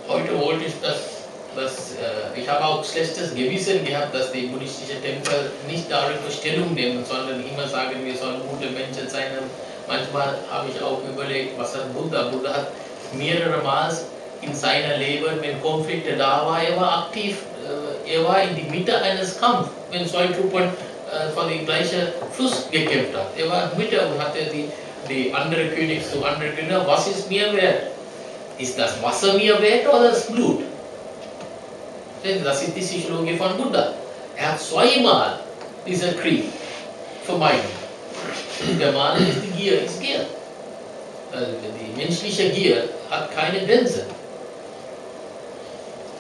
heute wollte ich ich habe auch schlechtes Gewissen gehabt, dass die buddhistischen Tempel nicht darüber Stellung nehmen, sondern immer sagen, wir sollen gute Menschen sein. Manchmal habe ich auch überlegt, was hat Buddha? Buddha hat mehrere Mal in seinem Leben, wenn Konflikte da waren, er war aktiv, er war in die Mitte eines Kampfes, wenn 2 Truppen vor dem gleichen Fluss gekämpft haben. Er war in der Mitte und hatte die andere König zu anderen König, was ist mir wert? Ist das Wasser mir wert oder das Blut? Das ist die Psychologie von Buddha. Er hat 2-mal diesen Krieg vermeiden. Der Mann ist die Gier, ist Gier. Also die menschliche Gier hat keine Grenze.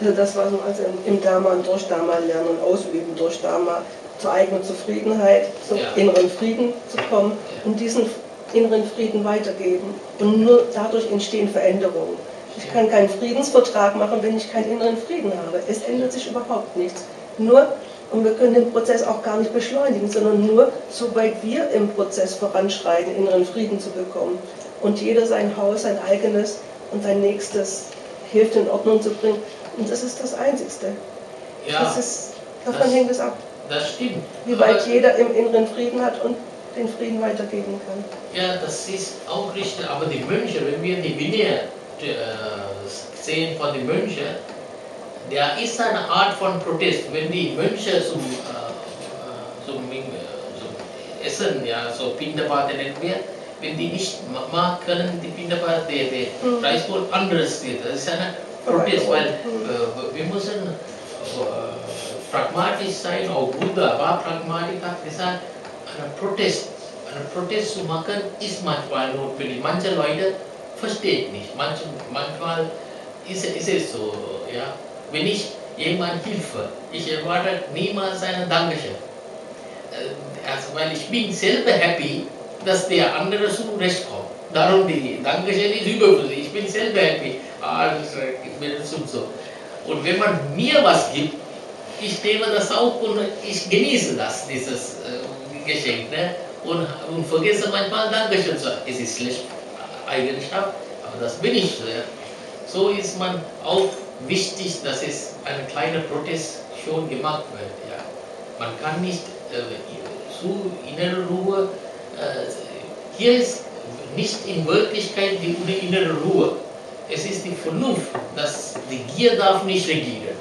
Also das war so, also im Dharma und durch Dharma lernen und ausüben, durch Dharma zur eigenen Zufriedenheit, zum inneren Frieden zu kommen und diesen inneren Frieden weitergeben. Und nur dadurch entstehen Veränderungen. Ich kann keinen Friedensvertrag machen, wenn ich keinen inneren Frieden habe. Es ändert sich überhaupt nichts. Nur, und wir können den Prozess auch gar nicht beschleunigen, sondern nur, soweit wir im Prozess voranschreiten, inneren Frieden zu bekommen. Und jeder sein Haus, sein eigenes und sein nächstes hilft in Ordnung zu bringen. Und das ist das Einzigste. Ja, davon hängt es ab. Das stimmt. Wie weit jeder im inneren Frieden hat und den Frieden weitergeben kann. Ja, das ist auch richtig. Aber die Mönche, wenn wir die Vinaya sehen von den Mönchen, der ist eine Art von Protest. Wenn die Mönche zum Essen, ja, so Pindapata nennen wir, wenn die nicht machen können, die Pindapata, der Preis wohl anderes geht. Das ist ein Protest, weil wir müssen pragmatisch sein. Auch Buddha war pragmatisch, hat gesagt, einen Protest zu machen ist manchmal notwendig. Manche Leute versteht nicht. Manchmal ist es so, ja. Wenn ich jemand hilfe, ich erwarte niemals einen Dankeschön. Also, weil ich bin selber happy, dass der andere zum Recht kommt. Darum die Dankeschön ist überflüssig. Ich bin selber happy. So. Und wenn man mir was gibt, ich nehme das auch und ich genieße das, dieses Geschenk. Ne? Und vergesse manchmal Dankeschön zu sagen. Es ist schlecht Eigenschaft, aber das bin ich. So ist man auch wichtig, dass es ein kleiner Protest schon gemacht wird. Ja. Man kann nicht zu innere Ruhe, hier ist nicht in Wirklichkeit die innere Ruhe. Es ist die Vernunft, dass die Gier darf nicht regieren.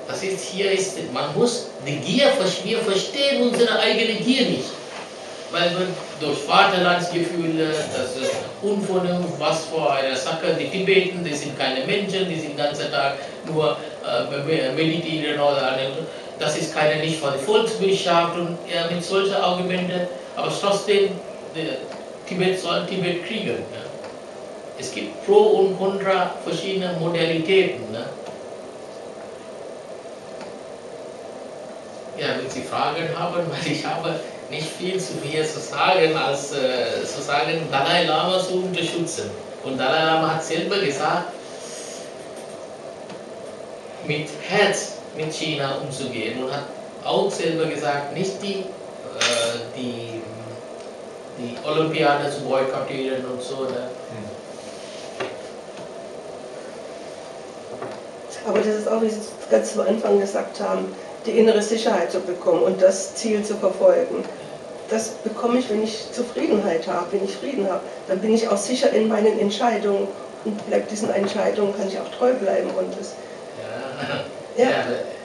Das ist, hier ist, man muss die Gier, wir verstehen unsere eigene Gier nicht. Weil wir durch Vaterlandsgefühle, das ist Unvernunft, was vor einer Sache, die Tibeten, die sind keine Menschen, die sind den ganzen Tag nur meditieren oder das ist keine nicht für die Volkswirtschaft und ja, mit solchen Argumenten, aber trotzdem, Tibet soll Tibet kriegen. Ne? Es gibt Pro und Contra verschiedene Modalitäten. Ne? Ja, wenn Sie Fragen haben, weil ich habe nicht viel zu mir zu sagen, als zu sagen, Dalai Lama zu unterstützen. Und Dalai Lama hat selber gesagt, mit Herz mit China umzugehen und hat auch selber gesagt, nicht die Olympiade zu boykottieren und so. Ne? Aber das ist auch, wie Sie ganz zu Anfang gesagt haben, die innere Sicherheit zu bekommen und das Ziel zu verfolgen. Das bekomme ich, wenn ich Zufriedenheit habe, wenn ich Frieden habe. Dann bin ich auch sicher in meinen Entscheidungen und bleibt diesen Entscheidungen, kann ich auch treu bleiben. Und das, ja,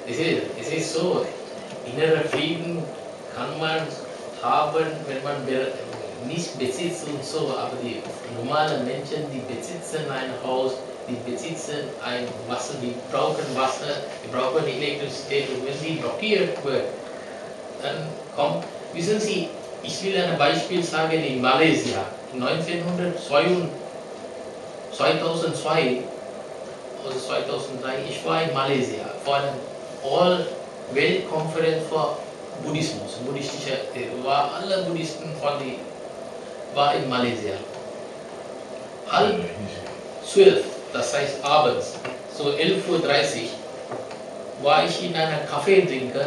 es ist so, innerer Frieden kann man haben, wenn man nicht besitzt und so, aber die normalen Menschen, die besitzen ein Haus, die besitzen ein Wasser, die brauchen Wasser, die brauchen Elektrizität und wenn die blockiert wird, dann kommt, wissen Sie, ich will ein Beispiel sagen, in Malaysia, 2002 oder 2003, ich war in Malaysia, vor einer All-Welt-Konferenz für Buddhismus, war alle Buddhisten war in Malaysia. 11:30, das heißt abends, so 11:30 Uhr, war ich in einem Café trinken,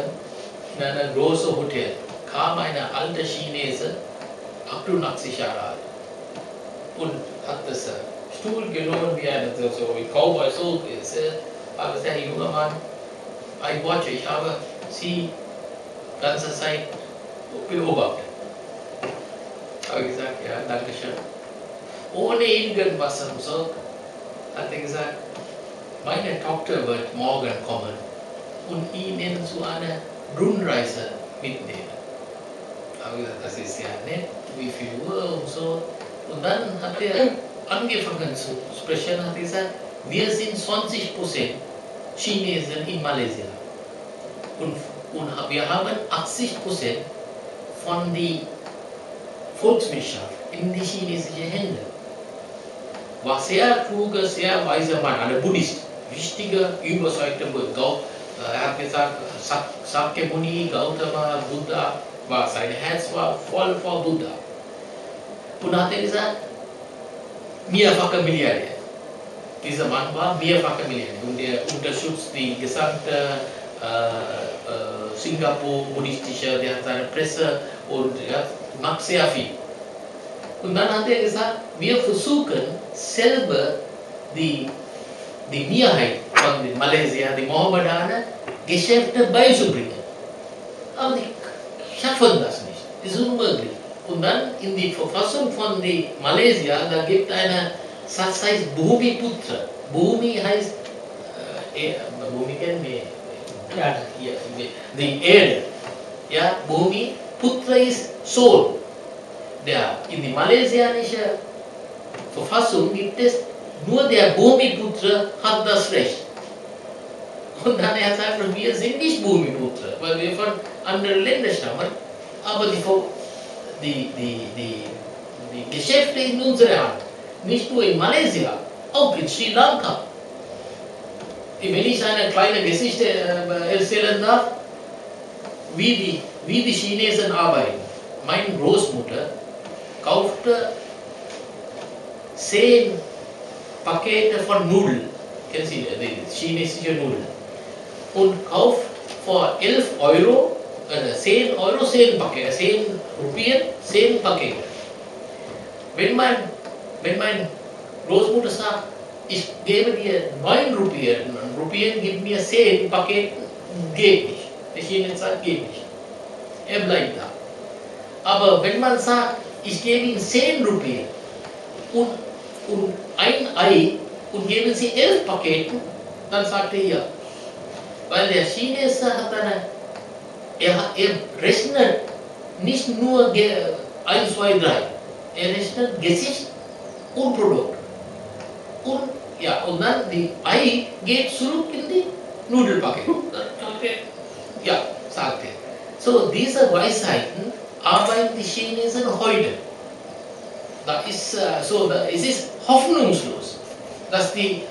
in einem großen Hotel. Kam eine alte Chinese, 88 Jahre alt, und hat das Stuhl genommen, wie eine so wie Cowboy, so war das der junge Mann. Ich habe sie die ganze Zeit beobachtet. Habe gesagt, ja, danke schön. Ohne irgendwas und so, hat er gesagt, meine Tochter wird morgen kommen und Ihnen zu einer Rundreise mitnehmen. Habe gesagt, das ist ja nett, wie viel Uhr und so. Und dann hat er angefangen zu sprechen, hat gesagt, wir sind 20% Chinesen in Malaysia. Und wir haben 80% von der Volkswirtschaft in die chinesischen Hände. War sehr kluger, sehr weiser Mann, ein Buddhist, wichtiger, überzeugter Buddha. Er hat gesagt, Sakyamuni, Gautama, Buddha, sein Herz war voll vor Buddha. Und dann hat er gesagt, mehrfacher Milliardär. Dieser Mann war mehrfacher Milliardär und er unterstützt die gesamte Singapur-buddhistische, der hat seine Presse und er macht sehr viel. Und dann hat er gesagt, wir versuchen selber die Mehrheit von den Malaysia, die Mohammedaner, Geschäfte beizubringen. Aber die schaffen das nicht, das ist unmöglich. Und dann in die Verfassung von Malaysia, da gibt eine Satz heißt Bhumiputra. Bhumi heißt, Bhumi kennen wir, die Erde. Ja, Bhumi, Putra ist Sohn. In der malaysianischen Verfassung gibt es nur der Bhumiputra hat das Recht. Und dann er sagt, wir sind nicht Bhumiputra, weil wir von anderen Ländern stammen, aber die Geschäfte in unserer Hand. Nicht nur in Malaysia, auch in Sri Lanka. Wenn ich eine kleine Geschichte erzählen darf, wie die Chinesen arbeiten. Meine Großmutter kaufte 10 Pakete von Nudeln, kennen Sie die chinesische Nudeln, und kauft für 11 Euro, 10 Euro, 10 Pakete, 10 Rupien, 10 Pakete. Wenn meine Großmutter sagt, ich gebe dir 9 Rupien, Rupien gibt mir 10 Pakete, geht nicht. Der Chine sagt, geht nicht. Er bleibt da. Aber wenn man sagt, ich gebe ihm 10 Rupien und ein Ei und geben Sie 11 Pakete, dann sagt er ja. Weil der Chinese hat er rechnet nicht nur 1, 2, 3. Er rechnet Gesicht und Produkt. Und dann die Ei geht zurück in die Nudelpaket. Ja, sagt er. So, diese Weisheiten arbeiten die Chinesen heute. Es ist hoffnungslos, dass die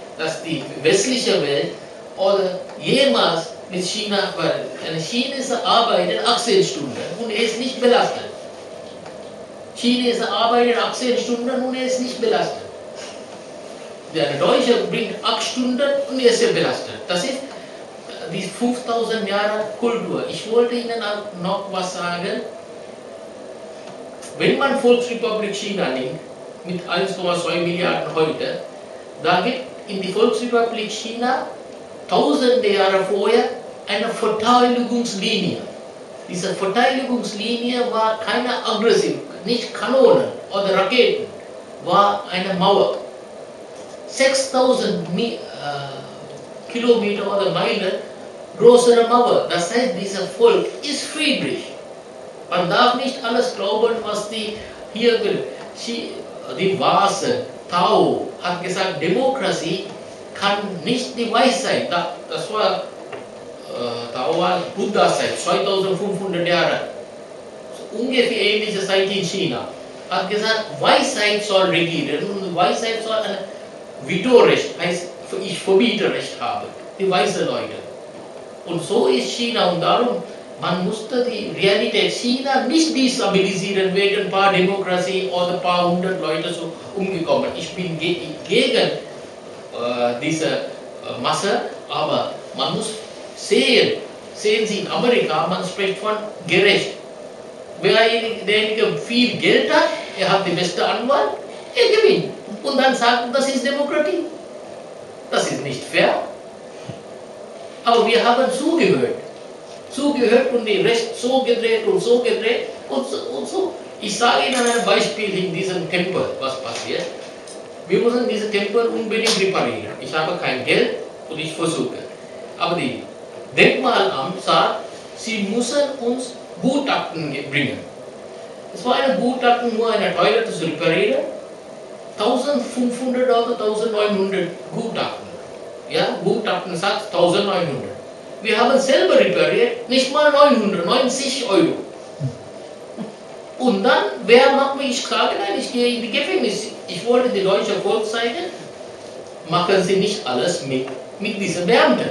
westliche Welt oder jemals mit China, weil ein Chinese arbeitet 18 Stunden und er ist nicht belastet. Chinese arbeitet 18 Stunden und er ist nicht belastet. Der Deutsche bringt 8 Stunden und er ist ja belastet. Das ist die 5000 Jahre Kultur. Ich wollte Ihnen auch noch was sagen. Wenn man Volksrepublik China nimmt, mit 1,2 Milliarden heute, da gibt in die Volksrepublik China tausende Jahre vorher eine Verteidigungslinie. Diese Verteidigungslinie war keine aggressiv, nicht Kanonen oder Raketen, war eine Mauer. 6000 Kilometer oder Meilen größere Mauer. Das heißt, dieses Volk ist friedlich. Man darf nicht alles glauben, was die hier will. Die Vase, Tao hat gesagt, Demokratie kann nicht die Weisheit. Das war Tao war Buddhas Zeit, 2500 Jahre. Ungefähr ähnliche Zeit in China. Hat gesagt, Weisheit soll regieren und Weisheit soll ein Vetorecht, heißt, ich verbiete Recht haben. Die weisen Leute. Und so ist China und darum, man musste die Realität China nicht destabilisieren wegen ein paar Demokratie oder ein paar hundert Leute so umgekommen. Ich bin gegen diese Masse, aber man muss sehen Sie in Amerika, man spricht von gerecht. Derjenige viel Geld hat, er hat die beste Anwalt, er gewinnt. Und dann sagt, das ist Demokratie. Das ist nicht fair. Aber wir haben zugehört. Zugehört und die Recht so gedreht und so gedreht und so. Ich sage Ihnen ein Beispiel in diesem Tempel, was passiert. Wir müssen diesen Tempel unbedingt reparieren. Ich habe kein Geld und ich versuche. Aber die Denkmalamt sagt, sie müssen uns Gutachten bringen. Es war ein Gutachten, nur eine Toilette zu reparieren. 1500 oder 1900 Gutachten. Ja, Gutachten sagt 1900. Wir haben selber repariert, nicht mal 900, 90 Euro. Und dann, wer macht mich? Ich sage, nein, ich gehe in die Gefängnis. Ich wollte die deutsche Volk zeigen, machen Sie nicht alles mit diesen Beamten.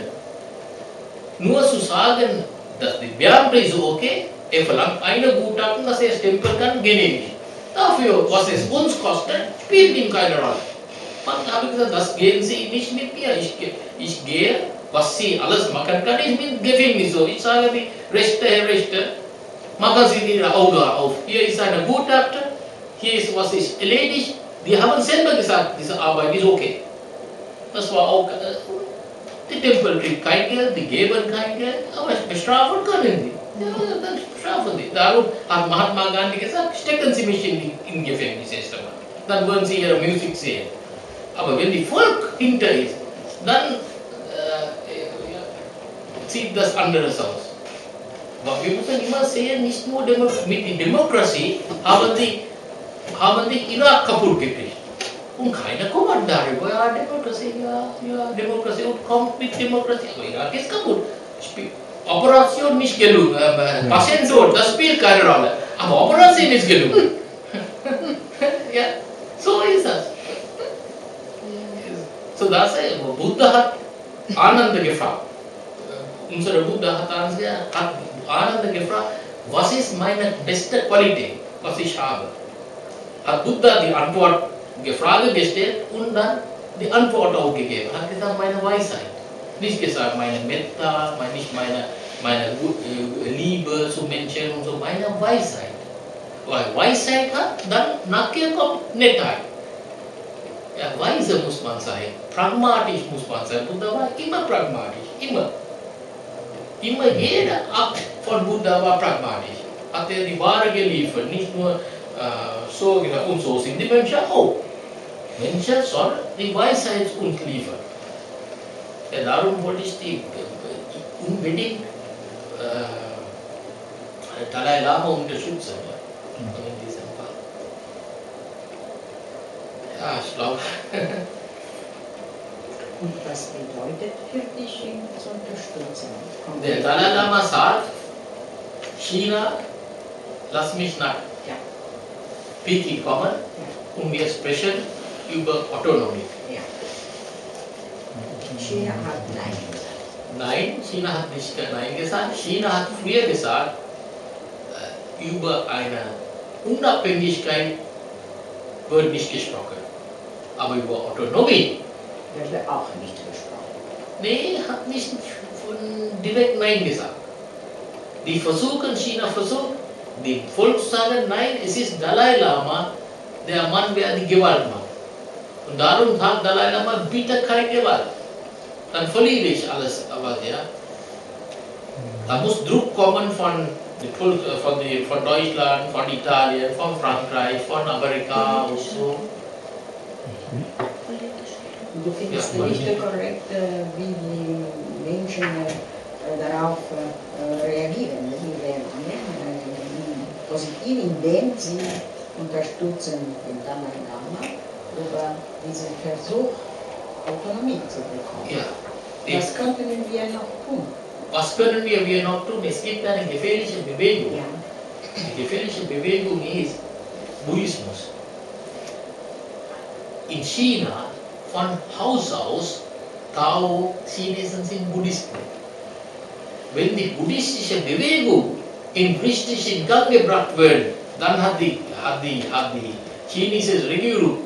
Nur zu sagen, dass die Beamte ist okay, er verlangt eine Gutachten, dass er stempeln kann, genehmigt. Dafür, was es uns kostet, spielt ihm keine Rolle. Man habe gesagt, das gehen Sie nicht mit mir. Ich gehe, was Sie alles machen kann, ist mit Gefängnis so. Ich sage, die Rechte, machen Sie die Augen auf. Hier ist eine Gutachten, hier ist was ist erledigt. Die haben selber gesagt, diese Arbeit ist okay. Das war auch, die Tempel kriegen kein Geld, die geben kein Geld, aber bestrafen können die. Ja, dann bestrafen die. Darum hat Mahatma Gandhi gesagt, stecken Sie mich in Gefängnis erst einmal. Dann würden Sie Ihre Musik sehen. Aber wenn die Volk hinter ist, dann sieht das anderes aus. Aber wir müssen immer sehen, nicht nur mit der Demokratie haben die Irak kaputt gekriegt. Und keiner kümmert darüber. Ja, Demokratie und kommt mit Demokratie. Aber Irak ist kaputt. Operation nicht gelungen. Patient tot, das spielt keine Rolle. Aber Operation ist gelungen. Ja, so ist das. So das Buddha hat Ananda gefragt. Unser Buddha hat Ananda gefragt, was ist meine beste Qualität, was ich habe? Hat Buddha die Frage gestellt und dann die Antwort auch gegeben. Hat gesagt, meine Weisheit. Nicht gesagt, meine Metta, nicht meine Liebe zu Menschen und so, meine Weisheit. Weil Weisheit hat, dann nachher kommt Nettheit. Ja, weise muss man sein, pragmatisch muss man sein. Buddha war immer pragmatisch, immer. Immer jeder Akt von Buddha war pragmatisch. Hat er die Ware geliefert, nicht nur so gesagt, und so sind die Menschen auch. Menschen sollen die Weisheit uns liefern. Ja, darum wollte ich die unbedingt Dalai Lama unterstützen. Ja. In diesem Fall. Ja, ich glaube. Und was bedeutet für dich, ihn zu unterstützen? Der Dalai Lama sagt, China, lass mich nach Peking kommen und wir sprechen über Autonomie. Ja. China hat Nein gesagt. Nein, China hat nicht Nein gesagt. China hat früher gesagt, über eine Unabhängigkeit wird nicht gesprochen. Aber über Autonomie Wird auch nicht gesprochen. nee, hat nicht von direkt Nein gesagt. Die versuchen, China versucht, dem Volk zu sagen, nein, es ist Dalai Lama, der Mann, der die Gewalt macht. Und darum sagt Dalai Lama, bitte keine Gewalt. Dann verliere ich alles. Aber ja, da muss Druck kommen von Deutschland, von Italien, von Frankreich, von Amerika und so. Du findest nicht korrekt, wie die Menschen darauf reagieren. Die reagieren positiv, indem sie unterstützen den Dalai Lama über diesen Versuch, Autonomie zu bekommen. Ja. Was könnten wir noch tun? Was können wir noch tun? Es gibt eine gefährliche Bewegung. Ja. Die gefährliche Bewegung ist Buddhismus. In China, von Haus aus, Tao, Chinesen sind Buddhisten. Wenn die buddhistische Bewegung in richtigen Gang gebracht wird, dann hat die chinesische Regierung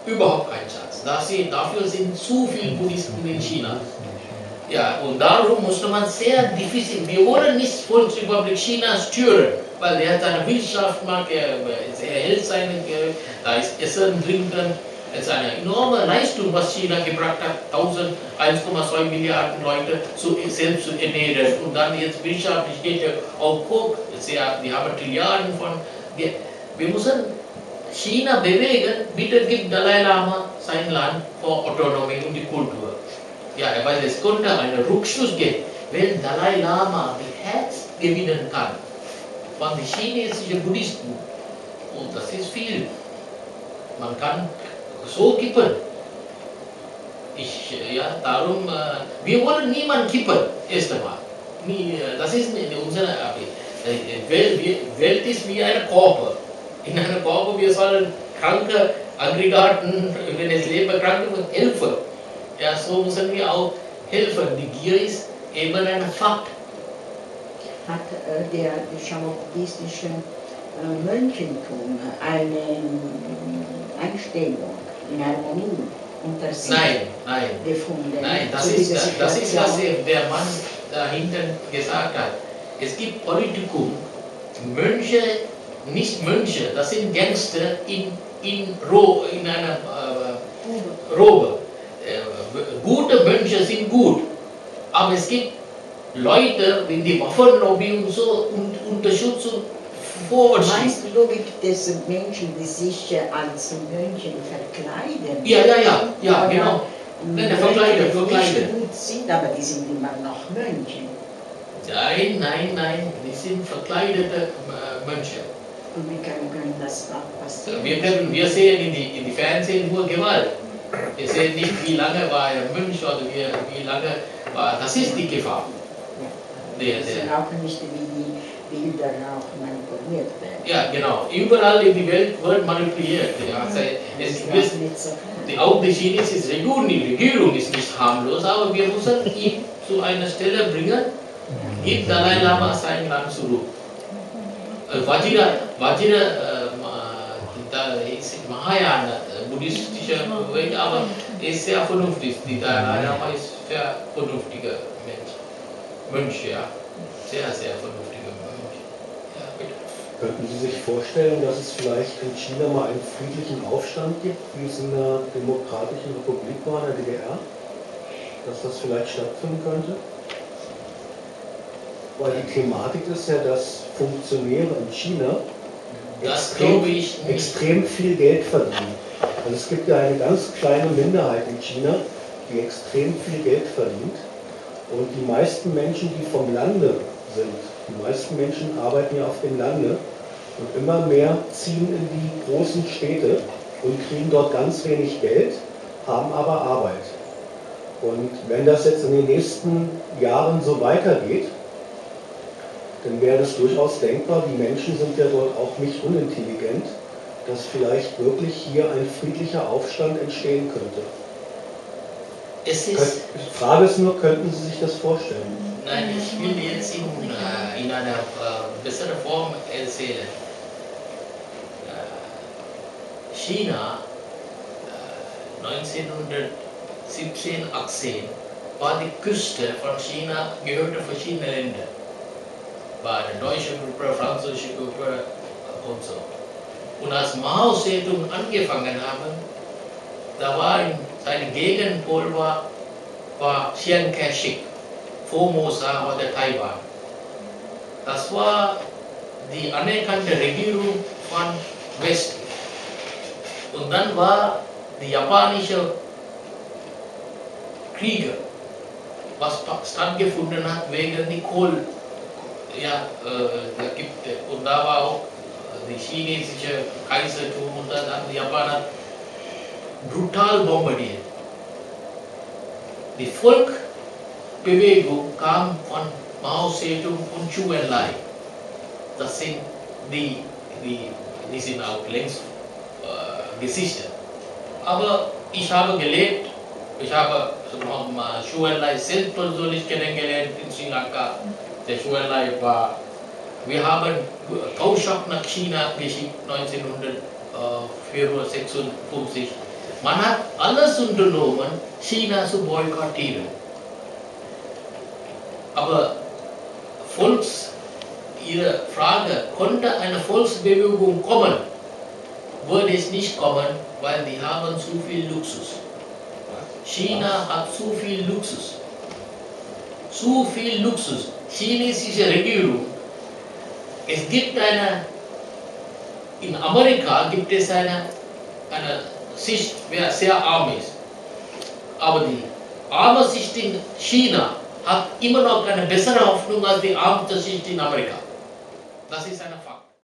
überhaupt keinen Chance. Dafür sind zu viele Buddhisten in China. Ja, und darum musste man sehr diffizil. Wir wollen nicht Volksrepublik China stören, weil er hat seine Wirtschaft macht, er hält seine, da ist Essen, Trinken. Es ist eine enorme Leistung, was China gebracht hat, 1,2 Milliarden Leute selbst zu ernähren. Und dann jetzt wirtschaftlich geht er auch hoch. Die haben Trilliarden von. Wir müssen China bewegen, bitte gibt Dalai Lama sein Land für Autonomie und die Kultur. Ja, weil es konnte einen Rückschluss geben, wenn Dalai Lama die Herz gewinnen kann von den chinesischen Buddhisten. Und das ist viel. Man kann so kippen. Darum, wir wollen niemanden kippen, erst einmal. Das ist unsere Welt ist wie eine Körper. In einer Körper, wir sollen kranke Aggregaten, wenn es Leberkranke sind, helfen. Ja, so müssen wir auch helfen. Die Gier ist eben ein Fakt. Hat der schamobuddhistische Mönchentum eine Einstellung in Harmonie unter sich gefunden? Nein, das ist, was der Mann dahinter gesagt hat. Es gibt Politikum, Mönche, nicht Mönche, das sind Gangster in einer Robe. Gute Mönche sind gut, aber es gibt Leute, wenn die Waffenlobby und so Unterstützung vorwärts. Meinst du, gibt es Menschen, die sich als Mönchen verkleiden? Ja, genau. Verkleidet. Die gut sind, aber die sind immer noch Mönche. Nein, die sind verkleidete Mönche. Und wie kann das auch passieren? Wir sehen in die Fernsehen nur Gewalt. Wir sehen nicht, wie lange war er Mönch oder wie lange war. Das ist die Gefahr. Wir wissen auch nicht, wie die Bilder auch manipuliert werden. Ja, genau. Überall in der Welt wird manipuliert. Ja. Auch die chinesische Regierung ist nicht harmlos, aber wir müssen ihn zu einer Stelle bringen, gibt Dalai Lama sein Land zurück. Vajra da ist Mahayana, buddhistischer Weg, aber er ist sehr vernünftig. Die Dalai Lama ist sehr vernünftiger Mönch, ja. Sehr, sehr vernünftiger Mönch. Ja, bitte. Könnten Sie sich vorstellen, dass es vielleicht in China mal einen friedlichen Aufstand gibt, wie es in der Demokratischen Republik war, in der DDR? Dass das vielleicht stattfinden könnte? Weil die Thematik ist ja, dass Funktionäre in China extrem viel Geld verdienen. Also es gibt ja eine ganz kleine Minderheit in China, die extrem viel Geld verdient. Und die meisten Menschen, die vom Lande sind, die meisten Menschen arbeiten ja auf dem Lande und immer mehr ziehen in die großen Städte und kriegen dort ganz wenig Geld, haben aber Arbeit. Und wenn das jetzt in den nächsten Jahren so weitergeht, dann wäre es durchaus denkbar, die Menschen sind ja dort auch nicht unintelligent, dass vielleicht wirklich hier ein friedlicher Aufstand entstehen könnte. Die Frage ist nur, könnten Sie sich das vorstellen? Nein, ich will jetzt in einer besseren Form erzählen. China 1917, 18 war die Küste von China, gehörte verschiedene Länder. War eine deutsche Gruppe, französische Gruppe und so. Und als Mao Zedong angefangen haben, da war sein Gegenpol war Chiang Kai-shek, Formosa oder Taiwan. Das war die anerkannte Regierung von Westen. Und dann war die japanische Kriege, was stattgefunden hat wegen der Kohl. Und da war auch die chinesische Kaisertum und dann haben die Japaner brutal bombardiert. Die Volksbewegung kam von Mao Zedong und Zhou Enlai. Das sind die sind auch längst Gesichter. Aber ich habe gelebt, ich habe Zhou Enlai selbst persönlich kennengelernt in Sri Lanka. Der Zhou Enlai war, wir haben Kaohsiung nach China geschickt 1956. Man hat alles unternommen, China zu boykottieren. Aber Ihre Frage, konnte eine Volksbewegung kommen, würde es nicht kommen, weil die haben zu viel Luxus. China hat zu viel Luxus. Zu viel Luxus. Chinesische Regierung. Es gibt in Amerika gibt es eine Schicht, wer sehr arm ist. Aber die arme Schicht in China hat immer noch eine bessere Hoffnung als die arme Schicht in Amerika. Das ist ein Fakt.